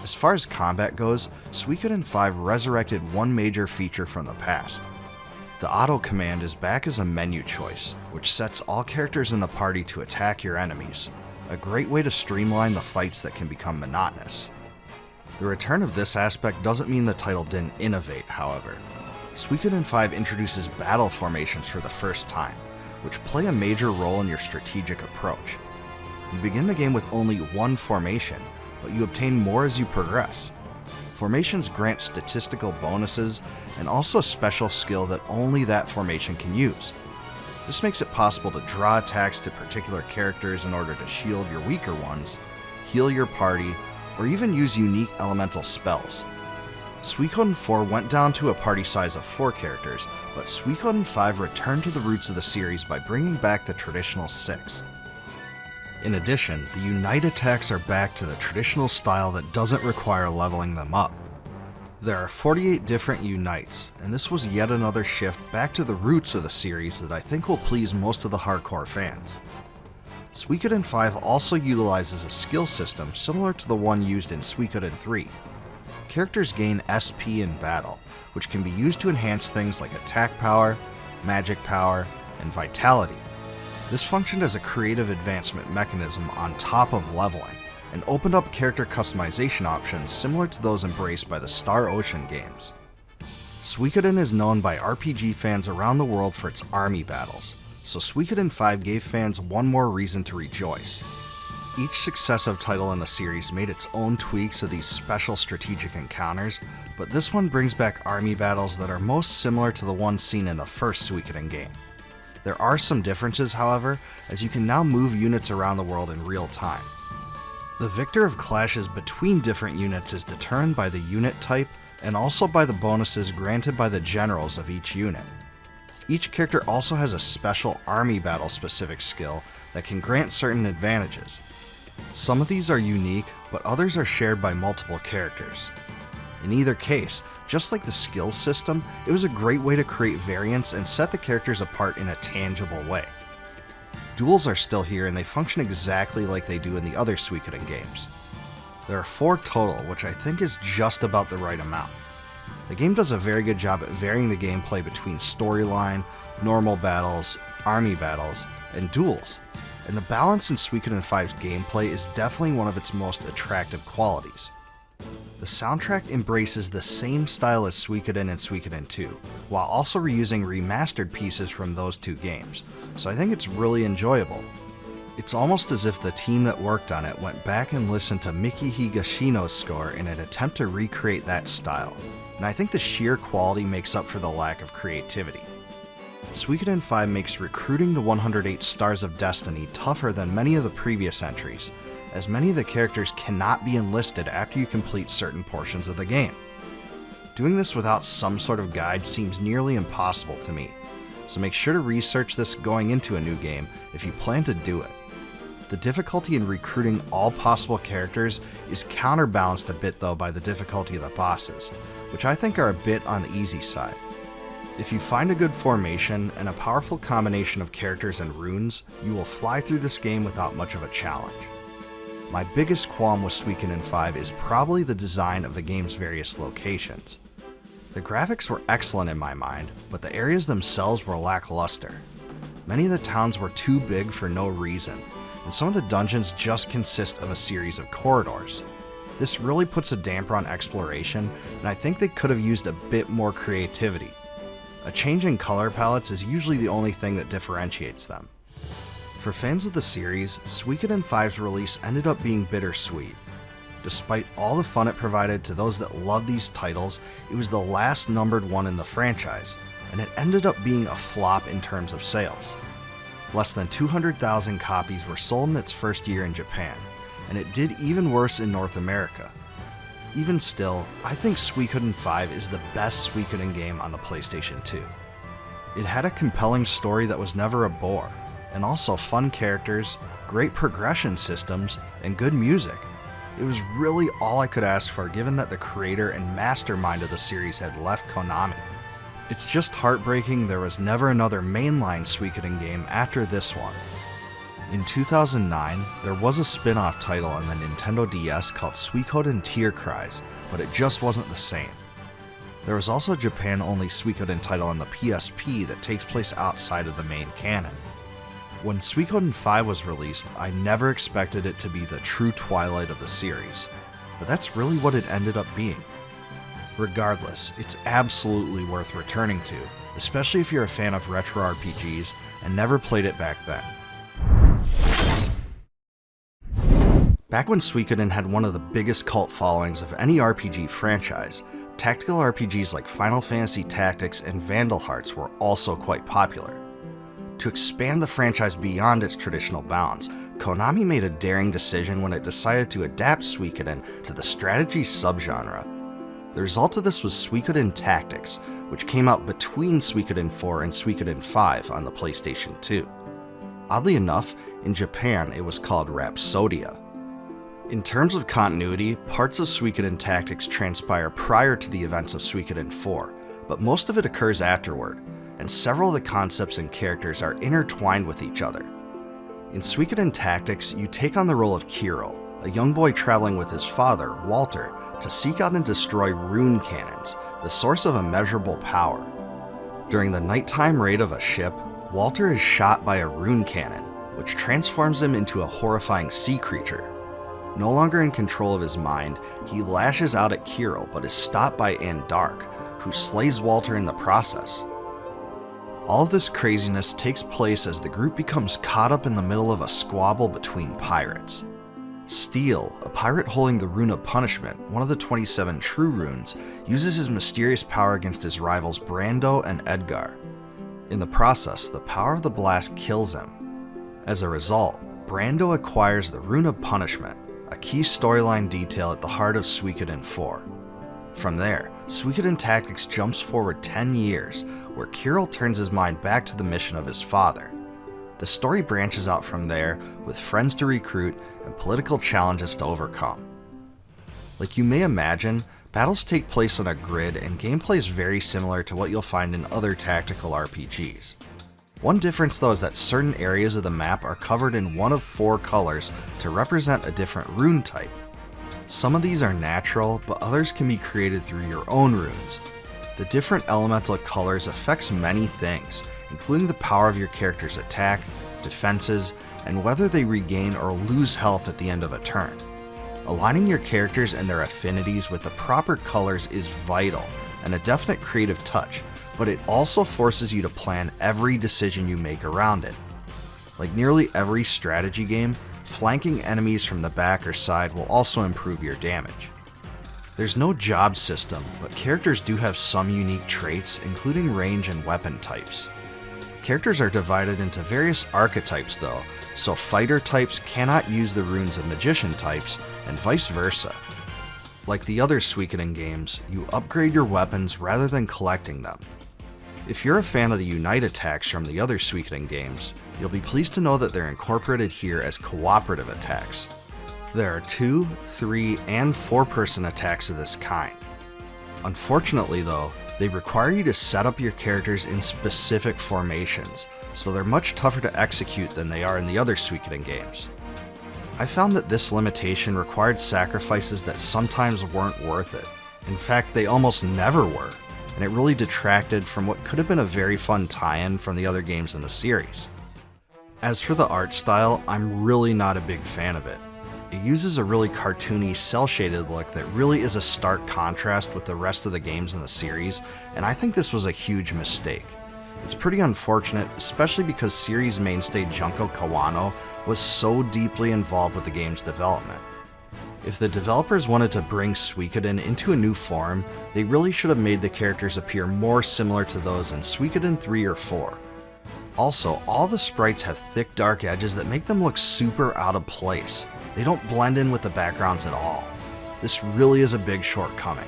As far as combat goes, Suikoden V resurrected one major feature from the past. The auto command is back as a menu choice, which sets all characters in the party to attack your enemies, a great way to streamline the fights that can become monotonous. The return of this aspect doesn't mean the title didn't innovate, however. Suikoden V introduces battle formations for the first time, which play a major role in your strategic approach. You begin the game with only one formation, but you obtain more as you progress. Formations grant statistical bonuses and also a special skill that only that formation can use. This makes it possible to draw attacks to particular characters in order to shield your weaker ones, heal your party, or even use unique elemental spells. Suikoden IV went down to a party size of 4 characters, but Suikoden V returned to the roots of the series by bringing back the traditional 6. In addition, the Unite attacks are back to the traditional style that doesn't require leveling them up. There are 48 different Unites, and this was yet another shift back to the roots of the series that I think will please most of the hardcore fans. Suikoden V also utilizes a skill system similar to the one used in Suikoden III. Characters gain SP in battle, which can be used to enhance things like attack power, magic power, and vitality. This functioned as a creative advancement mechanism on top of leveling, and opened up character customization options similar to those embraced by the Star Ocean games. Suikoden is known by RPG fans around the world for its army battles, so Suikoden V gave fans one more reason to rejoice. Each successive title in the series made its own tweaks of these special strategic encounters, but this one brings back army battles that are most similar to the ones seen in the first Suikoden game. There are some differences, however, as you can now move units around the world in real time. The victor of clashes between different units is determined by the unit type and also by the bonuses granted by the generals of each unit. Each character also has a special army battle specific skill that can grant certain advantages. Some of these are unique, but others are shared by multiple characters. In either case, just like the skill system, it was a great way to create variance and set the characters apart in a tangible way. Duels are still here and they function exactly like they do in the other Suikoden games. There are 4 total, which I think is just about the right amount. The game does a very good job at varying the gameplay between storyline, normal battles, army battles, and duels, and the balance in Suikoden V's gameplay is definitely one of its most attractive qualities. The soundtrack embraces the same style as Suikoden and Suikoden II, while also reusing remastered pieces from those 2 games, so I think it's really enjoyable. It's almost as if the team that worked on it went back and listened to Miki Higashino's score in an attempt to recreate that style, and I think the sheer quality makes up for the lack of creativity. Suikoden V makes recruiting the 108 Stars of Destiny tougher than many of the previous entries, as many of the characters cannot be enlisted after you complete certain portions of the game. Doing this without some sort of guide seems nearly impossible to me, so make sure to research this going into a new game if you plan to do it. The difficulty in recruiting all possible characters is counterbalanced a bit though by the difficulty of the bosses, which I think are a bit on the easy side. If you find a good formation and a powerful combination of characters and runes, you will fly through this game without much of a challenge. My biggest qualm with Suikoden V is probably the design of the game's various locations. The graphics were excellent in my mind, but the areas themselves were lackluster. Many of the towns were too big for no reason, and some of the dungeons just consist of a series of corridors. This really puts a damper on exploration, and I think they could have used a bit more creativity. A change in color palettes is usually the only thing that differentiates them. For fans of the series, Suikoden V's release ended up being bittersweet. Despite all the fun it provided to those that love these titles, it was the last numbered one in the franchise, and it ended up being a flop in terms of sales. Less than 200,000 copies were sold in its first year in Japan, and it did even worse in North America. Even still, I think Suikoden V is the best Suikoden game on the PlayStation 2. It had a compelling story that was never a bore, and also fun characters, great progression systems, and good music. It was really all I could ask for given that the creator and mastermind of the series had left Konami. It's just heartbreaking there was never another mainline Suikoden game after this one. In 2009, there was a spin-off title on the Nintendo DS called Suikoden Tierkreis, but it just wasn't the same. There was also a Japan-only Suikoden title on the PSP that takes place outside of the main canon. When Suikoden V was released, I never expected it to be the true twilight of the series, but that's really what it ended up being. Regardless, it's absolutely worth returning to, especially if you're a fan of retro RPGs and never played it back then. Back when Suikoden had one of the biggest cult followings of any RPG franchise, tactical RPGs like Final Fantasy Tactics and Vandal Hearts were also quite popular. To expand the franchise beyond its traditional bounds, Konami made a daring decision when it decided to adapt Suikoden to the strategy subgenre. The result of this was Suikoden Tactics, which came out between Suikoden IV and Suikoden V on the PlayStation 2. Oddly enough, in Japan it was called Rhapsodia. In terms of continuity, parts of Suikoden Tactics transpire prior to the events of Suikoden IV, but most of it occurs afterward, and several of the concepts and characters are intertwined with each other. In Suikoden Tactics, you take on the role of Kirill, a young boy traveling with his father, Walter, to seek out and destroy rune cannons, the source of immeasurable power. During the nighttime raid of a ship, Walter is shot by a rune cannon, which transforms him into a horrifying sea creature. No longer in control of his mind, he lashes out at Kirill but is stopped by Andark, who slays Walter in the process. All of this craziness takes place as the group becomes caught up in the middle of a squabble between pirates. Steel, a pirate holding the Rune of Punishment, one of the 27 true runes, uses his mysterious power against his rivals Brando and Edgar. In the process, the power of the blast kills him. As a result, Brando acquires the Rune of Punishment, a key storyline detail at the heart of Suikoden IV. From there, Suikoden Tactics jumps forward 10 years, where Kirill turns his mind back to the mission of his father. The story branches out from there, with friends to recruit and political challenges to overcome. Like you may imagine, battles take place on a grid and gameplay is very similar to what you'll find in other tactical RPGs. One difference though is that certain areas of the map are covered in one of 4 colors to represent a different rune type. Some of these are natural, but others can be created through your own runes. The different elemental colors affects many things, including the power of your character's attack, defenses, and whether they regain or lose health at the end of a turn. Aligning your characters and their affinities with the proper colors is vital and a definite creative touch, but it also forces you to plan every decision you make around it. Like nearly every strategy game, flanking enemies from the back or side will also improve your damage. There's no job system, but characters do have some unique traits, including range and weapon types. Characters are divided into various archetypes though, so fighter types cannot use the runes of magician types, and vice versa. Like the other Suikoden games, you upgrade your weapons rather than collecting them. If you're a fan of the Unite attacks from the other Suikoden games, you'll be pleased to know that they're incorporated here as cooperative attacks. There are 2, 3, and 4-person attacks of this kind. Unfortunately though, they require you to set up your characters in specific formations, so they're much tougher to execute than they are in the other Suikoden games. I found that this limitation required sacrifices that sometimes weren't worth it. In fact, they almost never were, and it really detracted from what could have been a very fun tie-in from the other games in the series. As for the art style, I'm really not a big fan of it. It uses a really cartoony, cel-shaded look that really is a stark contrast with the rest of the games in the series, and I think this was a huge mistake. It's pretty unfortunate, especially because series mainstay Junko Kawano was so deeply involved with the game's development. If the developers wanted to bring Suikoden into a new form, they really should have made the characters appear more similar to those in Suikoden III or IV. Also, all the sprites have thick dark edges that make them look super out of place. They don't blend in with the backgrounds at all. This really is a big shortcoming.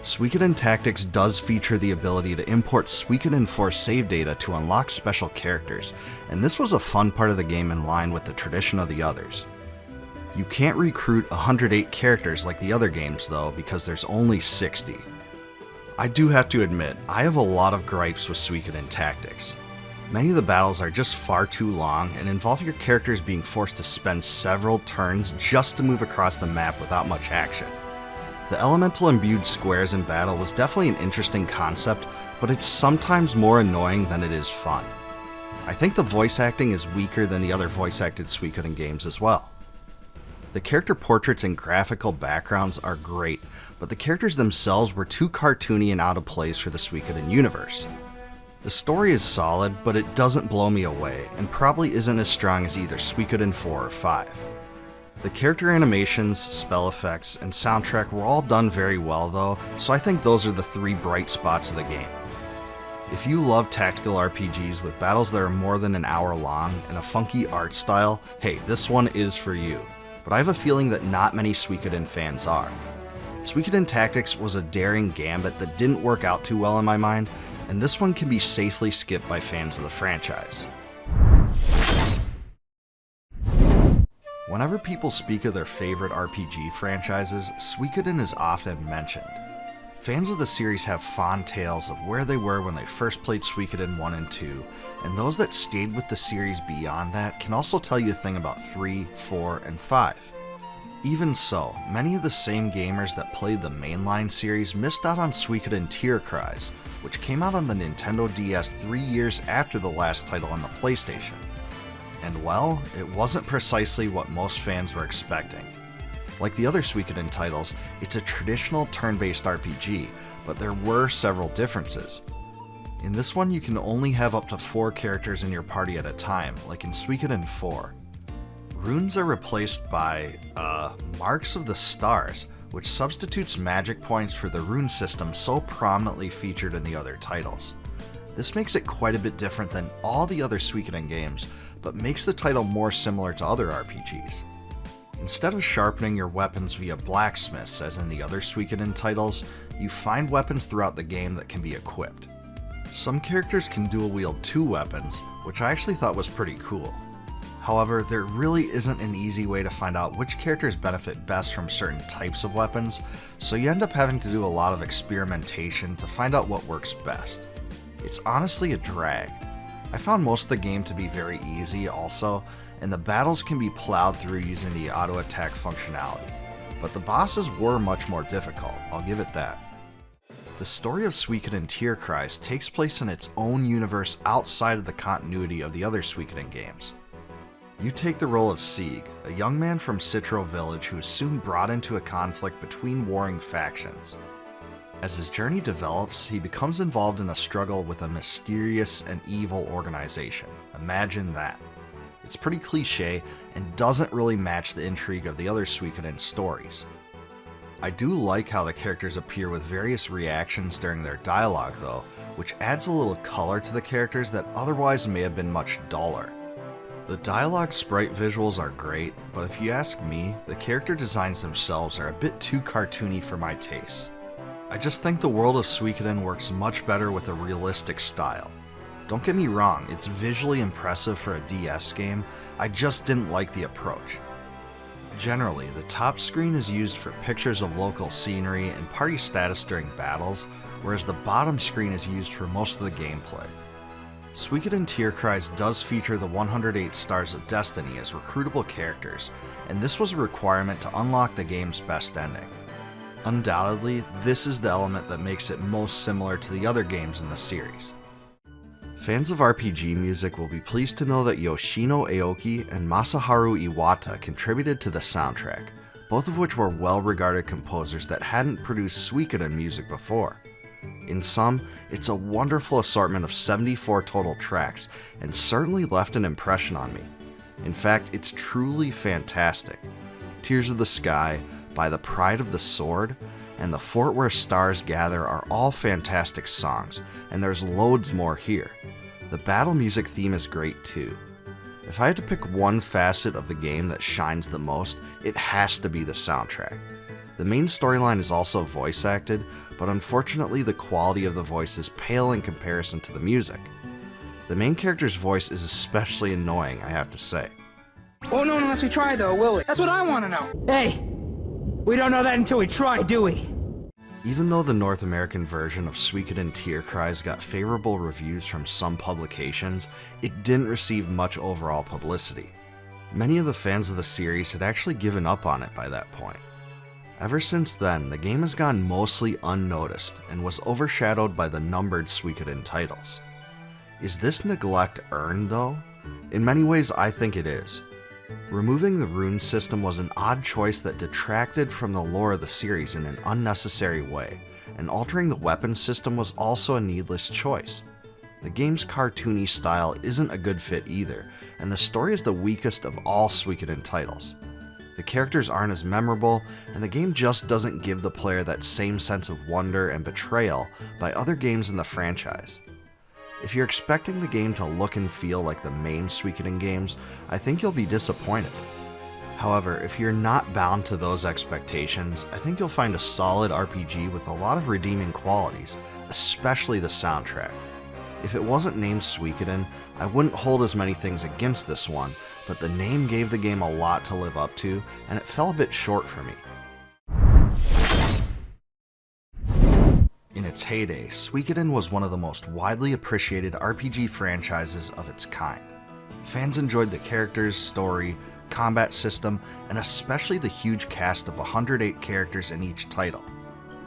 Suikoden Tactics does feature the ability to import Suikoden IV save data to unlock special characters, and this was a fun part of the game in line with the tradition of the others. You can't recruit 108 characters like the other games though, because there's only 60. I do have to admit, I have a lot of gripes with Suikoden Tactics. Many of the battles are just far too long and involve your characters being forced to spend several turns just to move across the map without much action. The elemental imbued squares in battle was definitely an interesting concept, but it's sometimes more annoying than it is fun. I think the voice acting is weaker than the other voice-acted Suikoden games as well. The character portraits and graphical backgrounds are great, but the characters themselves were too cartoony and out of place for the Suikoden universe. The story is solid, but it doesn't blow me away, and probably isn't as strong as either Suikoden IV or V. The character animations, spell effects, and soundtrack were all done very well though, so I think those are the three bright spots of the game. If you love tactical RPGs with battles that are more than an hour long and a funky art style, hey, this one is for you. But I have a feeling that not many Suikoden fans are. Suikoden Tactics was a daring gambit that didn't work out too well in my mind, and this one can be safely skipped by fans of the franchise. Whenever people speak of their favorite RPG franchises, Suikoden is often mentioned. Fans of the series have fond tales of where they were when they first played Suikoden 1 and 2, and those that stayed with the series beyond that can also tell you a thing about 3, 4, and 5. Even so, many of the same gamers that played the mainline series missed out on Suikoden Tierkreis, which came out on the Nintendo DS 3 years after the last title on the PlayStation. And well, it wasn't precisely what most fans were expecting. Like the other Suikoden titles, it's a traditional turn-based RPG, but there were several differences. In this one, you can only have up to 4 characters in your party at a time, like in Suikoden IV. Runes are replaced by, Marks of the Stars, which substitutes magic points for the rune system so prominently featured in the other titles. This makes it quite a bit different than all the other Suikoden games, but makes the title more similar to other RPGs. Instead of sharpening your weapons via blacksmiths as in the other Suikoden titles, you find weapons throughout the game that can be equipped. Some characters can dual wield 2 weapons, which I actually thought was pretty cool. However, there really isn't an easy way to find out which characters benefit best from certain types of weapons, so you end up having to do a lot of experimentation to find out what works best. It's honestly a drag. I found most of the game to be very easy also, and the battles can be plowed through using the auto attack functionality, but the bosses were much more difficult, I'll give it that. The story of Suikoden Tierkreis takes place in its own universe outside of the continuity of the other Suikoden games. You take the role of Xygor, a young man from Citro Village who is soon brought into a conflict between warring factions. As his journey develops, he becomes involved in a struggle with a mysterious and evil organization. Imagine that. It's pretty cliche and doesn't really match the intrigue of the other Suikoden stories. I do like how the characters appear with various reactions during their dialogue though, which adds a little color to the characters that otherwise may have been much duller. The dialogue sprite visuals are great, but if you ask me, the character designs themselves are a bit too cartoony for my tastes. I just think the world of Suikoden works much better with a realistic style. Don't get me wrong, it's visually impressive for a DS game, I just didn't like the approach. Generally, the top screen is used for pictures of local scenery and party status during battles, whereas the bottom screen is used for most of the gameplay. Suikoden Tierkreis does feature the 108 Stars of Destiny as recruitable characters, and this was a requirement to unlock the game's best ending. Undoubtedly, this is the element that makes it most similar to the other games in the series. Fans of RPG music will be pleased to know that Yoshino Aoki and Masaharu Iwata contributed to the soundtrack, both of which were well-regarded composers that hadn't produced Suikoden music before. In sum, it's a wonderful assortment of 74 total tracks, and certainly left an impression on me. In fact, it's truly fantastic. Tears of the Sky, By the Pride of the Sword, and The Fort Where Stars Gather are all fantastic songs, and there's loads more here. The battle music theme is great too. If I had to pick one facet of the game that shines the most, it has to be the soundtrack. The main storyline is also voice acted, but unfortunately the quality of the voices pale in comparison to the music. The main character's voice is especially annoying, I have to say. Won't know unless we try though, will we? That's what I want to know. Hey! We don't know that until we try, do we? Even though the North American version of Suikoden Tierkreis got favorable reviews from some publications, it didn't receive much overall publicity. Many of the fans of the series had actually given up on it by that point. Ever since then, the game has gone mostly unnoticed and was overshadowed by the numbered Suikoden titles. Is this neglect earned though? In many ways I think it is. Removing the rune system was an odd choice that detracted from the lore of the series in an unnecessary way, and altering the weapon system was also a needless choice. The game's cartoony style isn't a good fit either, and the story is the weakest of all Suikoden titles. The characters aren't as memorable, and the game just doesn't give the player that same sense of wonder and betrayal by other games in the franchise. If you're expecting the game to look and feel like the main Suikoden games, I think you'll be disappointed. However, if you're not bound to those expectations, I think you'll find a solid RPG with a lot of redeeming qualities, especially the soundtrack. If it wasn't named Suikoden, I wouldn't hold as many things against this one, but the name gave the game a lot to live up to, and it fell a bit short for me. In its heyday, Suikoden was one of the most widely appreciated RPG franchises of its kind. Fans enjoyed the characters, story, combat system, and especially the huge cast of 108 characters in each title.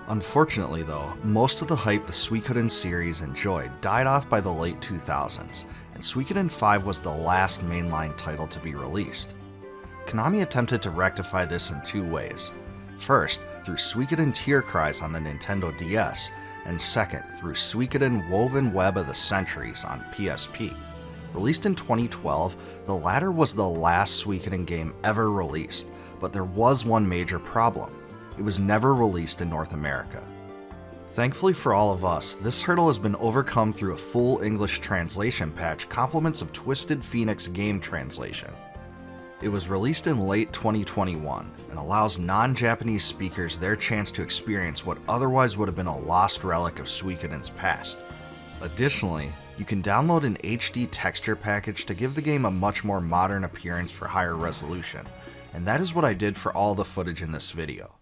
Unfortunately though, most of the hype the Suikoden series enjoyed died off by the late 2000s, and Suikoden V was the last mainline title to be released. Konami attempted to rectify this in two ways. First, through Suikoden Tierkreis on the Nintendo DS, and second, through Suikoden Woven Web of the Centuries on PSP. Released in 2012, the latter was the last Suikoden game ever released, but there was one major problem. It was never released in North America. Thankfully for all of us, this hurdle has been overcome through a full English translation patch, compliments of Twisted Phoenix game translation. It was released in late 2021 and allows non-Japanese speakers their chance to experience what otherwise would have been a lost relic of Suikoden's past. Additionally, you can download an HD texture package to give the game a much more modern appearance for higher resolution, and that is what I did for all the footage in this video.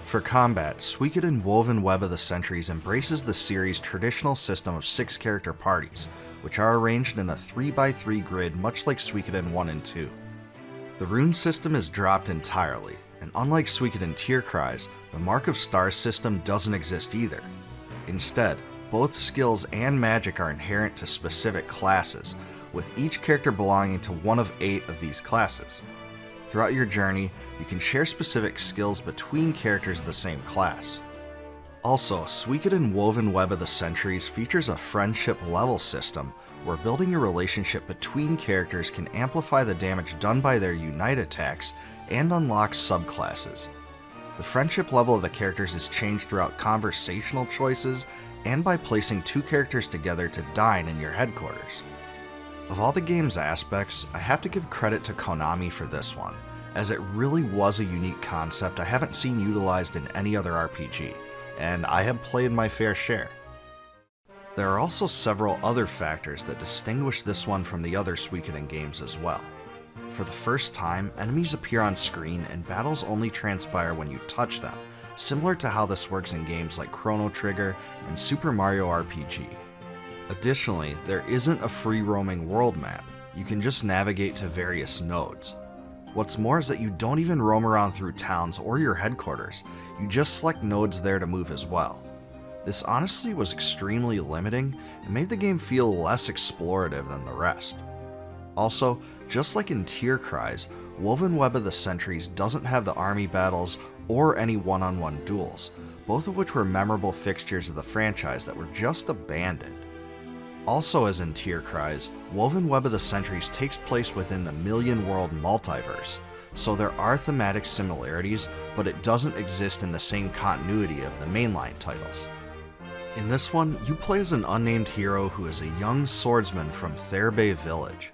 For combat, Suikoden Woven Web of the Centuries embraces the series' traditional system of 6 character parties, which are arranged in a 3x3 grid much like Suikoden 1 and 2. The rune system is dropped entirely, and unlike Suikoden Tierkreis, the Mark of Stars system doesn't exist either. Instead, both skills and magic are inherent to specific classes, with each character belonging to one of 8 of these classes. Throughout your journey, you can share specific skills between characters of the same class. Also, Suikoden Woven Web of the Centuries features a friendship level system, where building a relationship between characters can amplify the damage done by their unite attacks and unlock subclasses. The friendship level of the characters is changed throughout conversational choices and by placing 2 characters together to dine in your headquarters. Of all the game's aspects, I have to give credit to Konami for this one, as it really was a unique concept I haven't seen utilized in any other RPG, and I have played my fair share. There are also several other factors that distinguish this one from the other Suikoden games as well. For the first time, enemies appear on screen and battles only transpire when you touch them, similar to how this works in games like Chrono Trigger and Super Mario RPG. Additionally, there isn't a free-roaming world map, you can just navigate to various nodes. What's more is that you don't even roam around through towns or your headquarters, you just select nodes there to move as well. This honestly was extremely limiting and made the game feel less explorative than the rest. Also, just like in Tierkreis, Woven Web of the Centuries doesn't have the army battles or any one-on-one duels, both of which were memorable fixtures of the franchise that were just abandoned. Also, as in Tierkreis, Woven Web of the Centuries takes place within the Million World multiverse, so there are thematic similarities, but it doesn't exist in the same continuity of the mainline titles. In this one, you play as an unnamed hero who is a young swordsman from Therbe Village.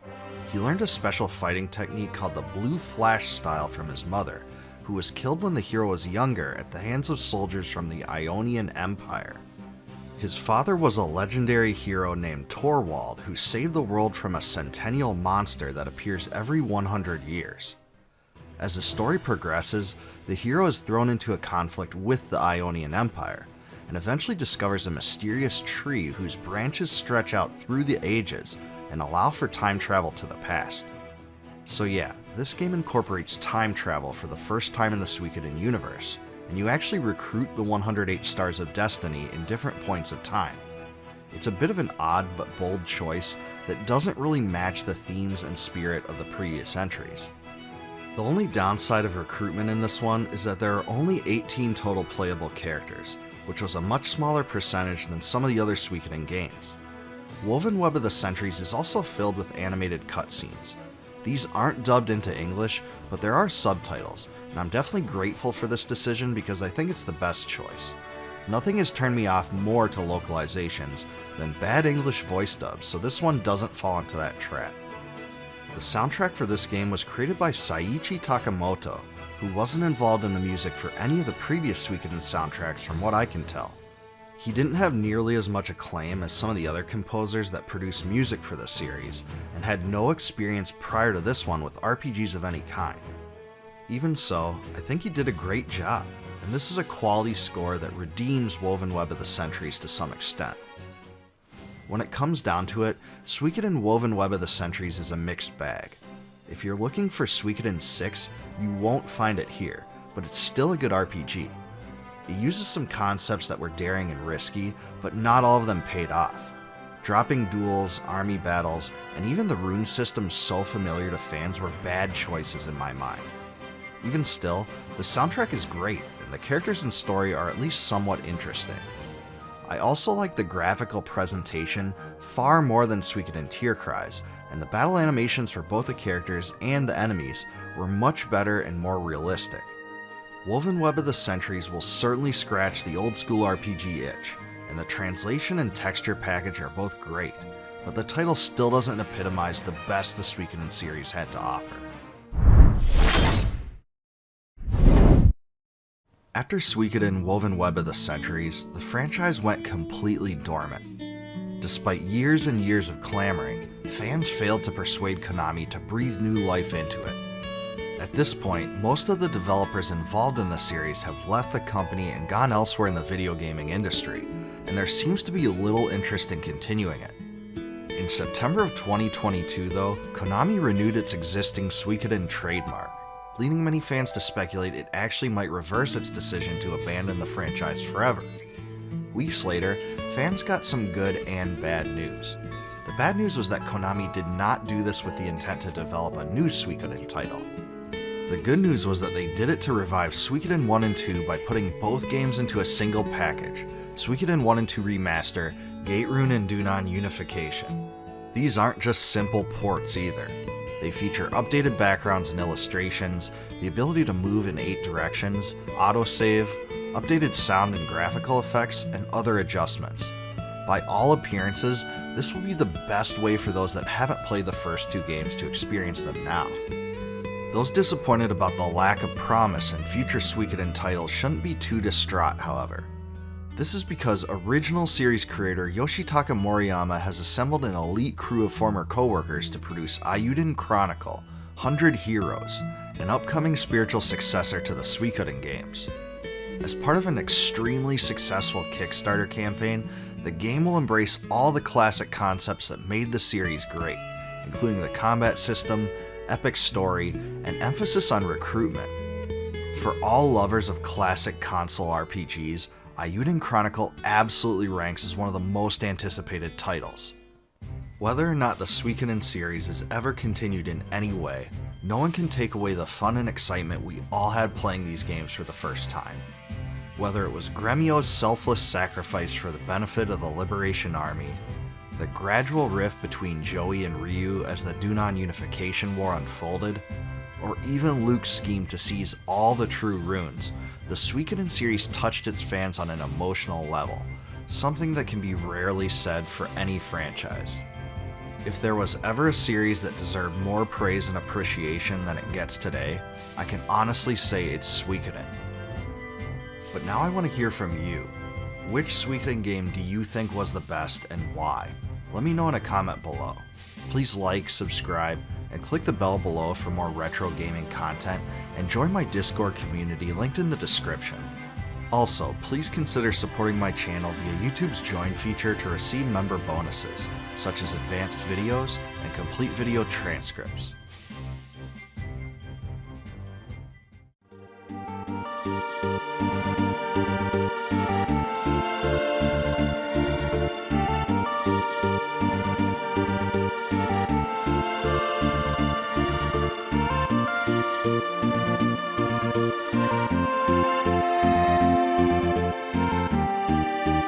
He learned a special fighting technique called the Blue Flash style from his mother, who was killed when the hero was younger at the hands of soldiers from the Ionian Empire. His father was a legendary hero named Torwald who saved the world from a centennial monster that appears every 100 years. As the story progresses, the hero is thrown into a conflict with the Ionian Empire, and eventually discovers a mysterious tree whose branches stretch out through the ages and allow for time travel to the past. So yeah, this game incorporates time travel for the first time in the Suikoden universe, and you actually recruit the 108 Stars of Destiny in different points of time. It's a bit of an odd but bold choice that doesn't really match the themes and spirit of the previous entries. The only downside of recruitment in this one is that there are only 18 total playable characters, which was a much smaller percentage than some of the other Suikoden games. Woven Web of the Centuries is also filled with animated cutscenes. These aren't dubbed into English, but there are subtitles, and I'm definitely grateful for this decision because I think it's the best choice. Nothing has turned me off more to localizations than bad English voice dubs, so this one doesn't fall into that trap. The soundtrack for this game was created by Seiichi Takamoto, who wasn't involved in the music for any of the previous Suikoden soundtracks from what I can tell. He didn't have nearly as much acclaim as some of the other composers that produced music for this series, and had no experience prior to this one with RPGs of any kind. Even so, I think he did a great job, and this is a quality score that redeems Woven Web of the Centuries to some extent. When it comes down to it, Suikoden Woven Web of the Centuries is a mixed bag. If you're looking for Suikoden VI, you won't find it here, but it's still a good RPG. It uses some concepts that were daring and risky, but not all of them paid off. Dropping duels, army battles, and even the rune system so familiar to fans were bad choices in my mind. Even still, the soundtrack is great, and the characters and story are at least somewhat interesting. I also like the graphical presentation far more than Suikoden Tierkreis, and the battle animations for both the characters and the enemies were much better and more realistic. Woven Web of the Centuries will certainly scratch the old school RPG itch, and the translation and texture package are both great, but the title still doesn't epitomize the best the Suikoden series had to offer. After Suikoden Woven Web of the Centuries, the franchise went completely dormant. Despite years and years of clamoring, fans failed to persuade Konami to breathe new life into it. At this point, most of the developers involved in the series have left the company and gone elsewhere in the video gaming industry, and there seems to be little interest in continuing it. In September of 2022 though, Konami renewed its existing Suikoden trademark, leading many fans to speculate it actually might reverse its decision to abandon the franchise forever. Weeks later, fans got some good and bad news. The bad news was that Konami did not do this with the intent to develop a new Suikoden title. The good news was that they did it to revive Suikoden 1 and 2 by putting both games into a single package, Suikoden 1 and 2 Remaster, Gate-Rune and Dunan Unification. These aren't just simple ports either. They feature updated backgrounds and illustrations, the ability to move in 8 directions, autosave, updated sound and graphical effects, and other adjustments. By all appearances, this will be the best way for those that haven't played the first 2 games to experience them now. Those disappointed about the lack of promise in future Suikoden titles shouldn't be too distraught, however. This is because original series creator Yoshitaka Moriyama has assembled an elite crew of former co-workers to produce Eiyuden Chronicle, 100 Heroes, an upcoming spiritual successor to the Suikoden games. As part of an extremely successful Kickstarter campaign, the game will embrace all the classic concepts that made the series great, including the combat system, epic story, and emphasis on recruitment. For all lovers of classic console RPGs, Eiyuden Chronicle absolutely ranks as one of the most anticipated titles. Whether or not the Suikoden series is ever continued in any way, no one can take away the fun and excitement we all had playing these games for the first time. Whether it was Gremio's selfless sacrifice for the benefit of the Liberation Army, the gradual rift between Joey and Ryu as the Dunan Unification War unfolded, or even Luke's scheme to seize all the true runes, the Suikoden series touched its fans on an emotional level, something that can be rarely said for any franchise. If there was ever a series that deserved more praise and appreciation than it gets today, I can honestly say it's Suikoden. But now I want to hear from you. Which Suikoden game do you think was the best and why? Let me know in a comment below. Please like, subscribe, and click the bell below for more retro gaming content, and join my Discord community linked in the description. Also, please consider supporting my channel via YouTube's Join feature to receive member bonuses, such as advanced videos and complete video transcripts.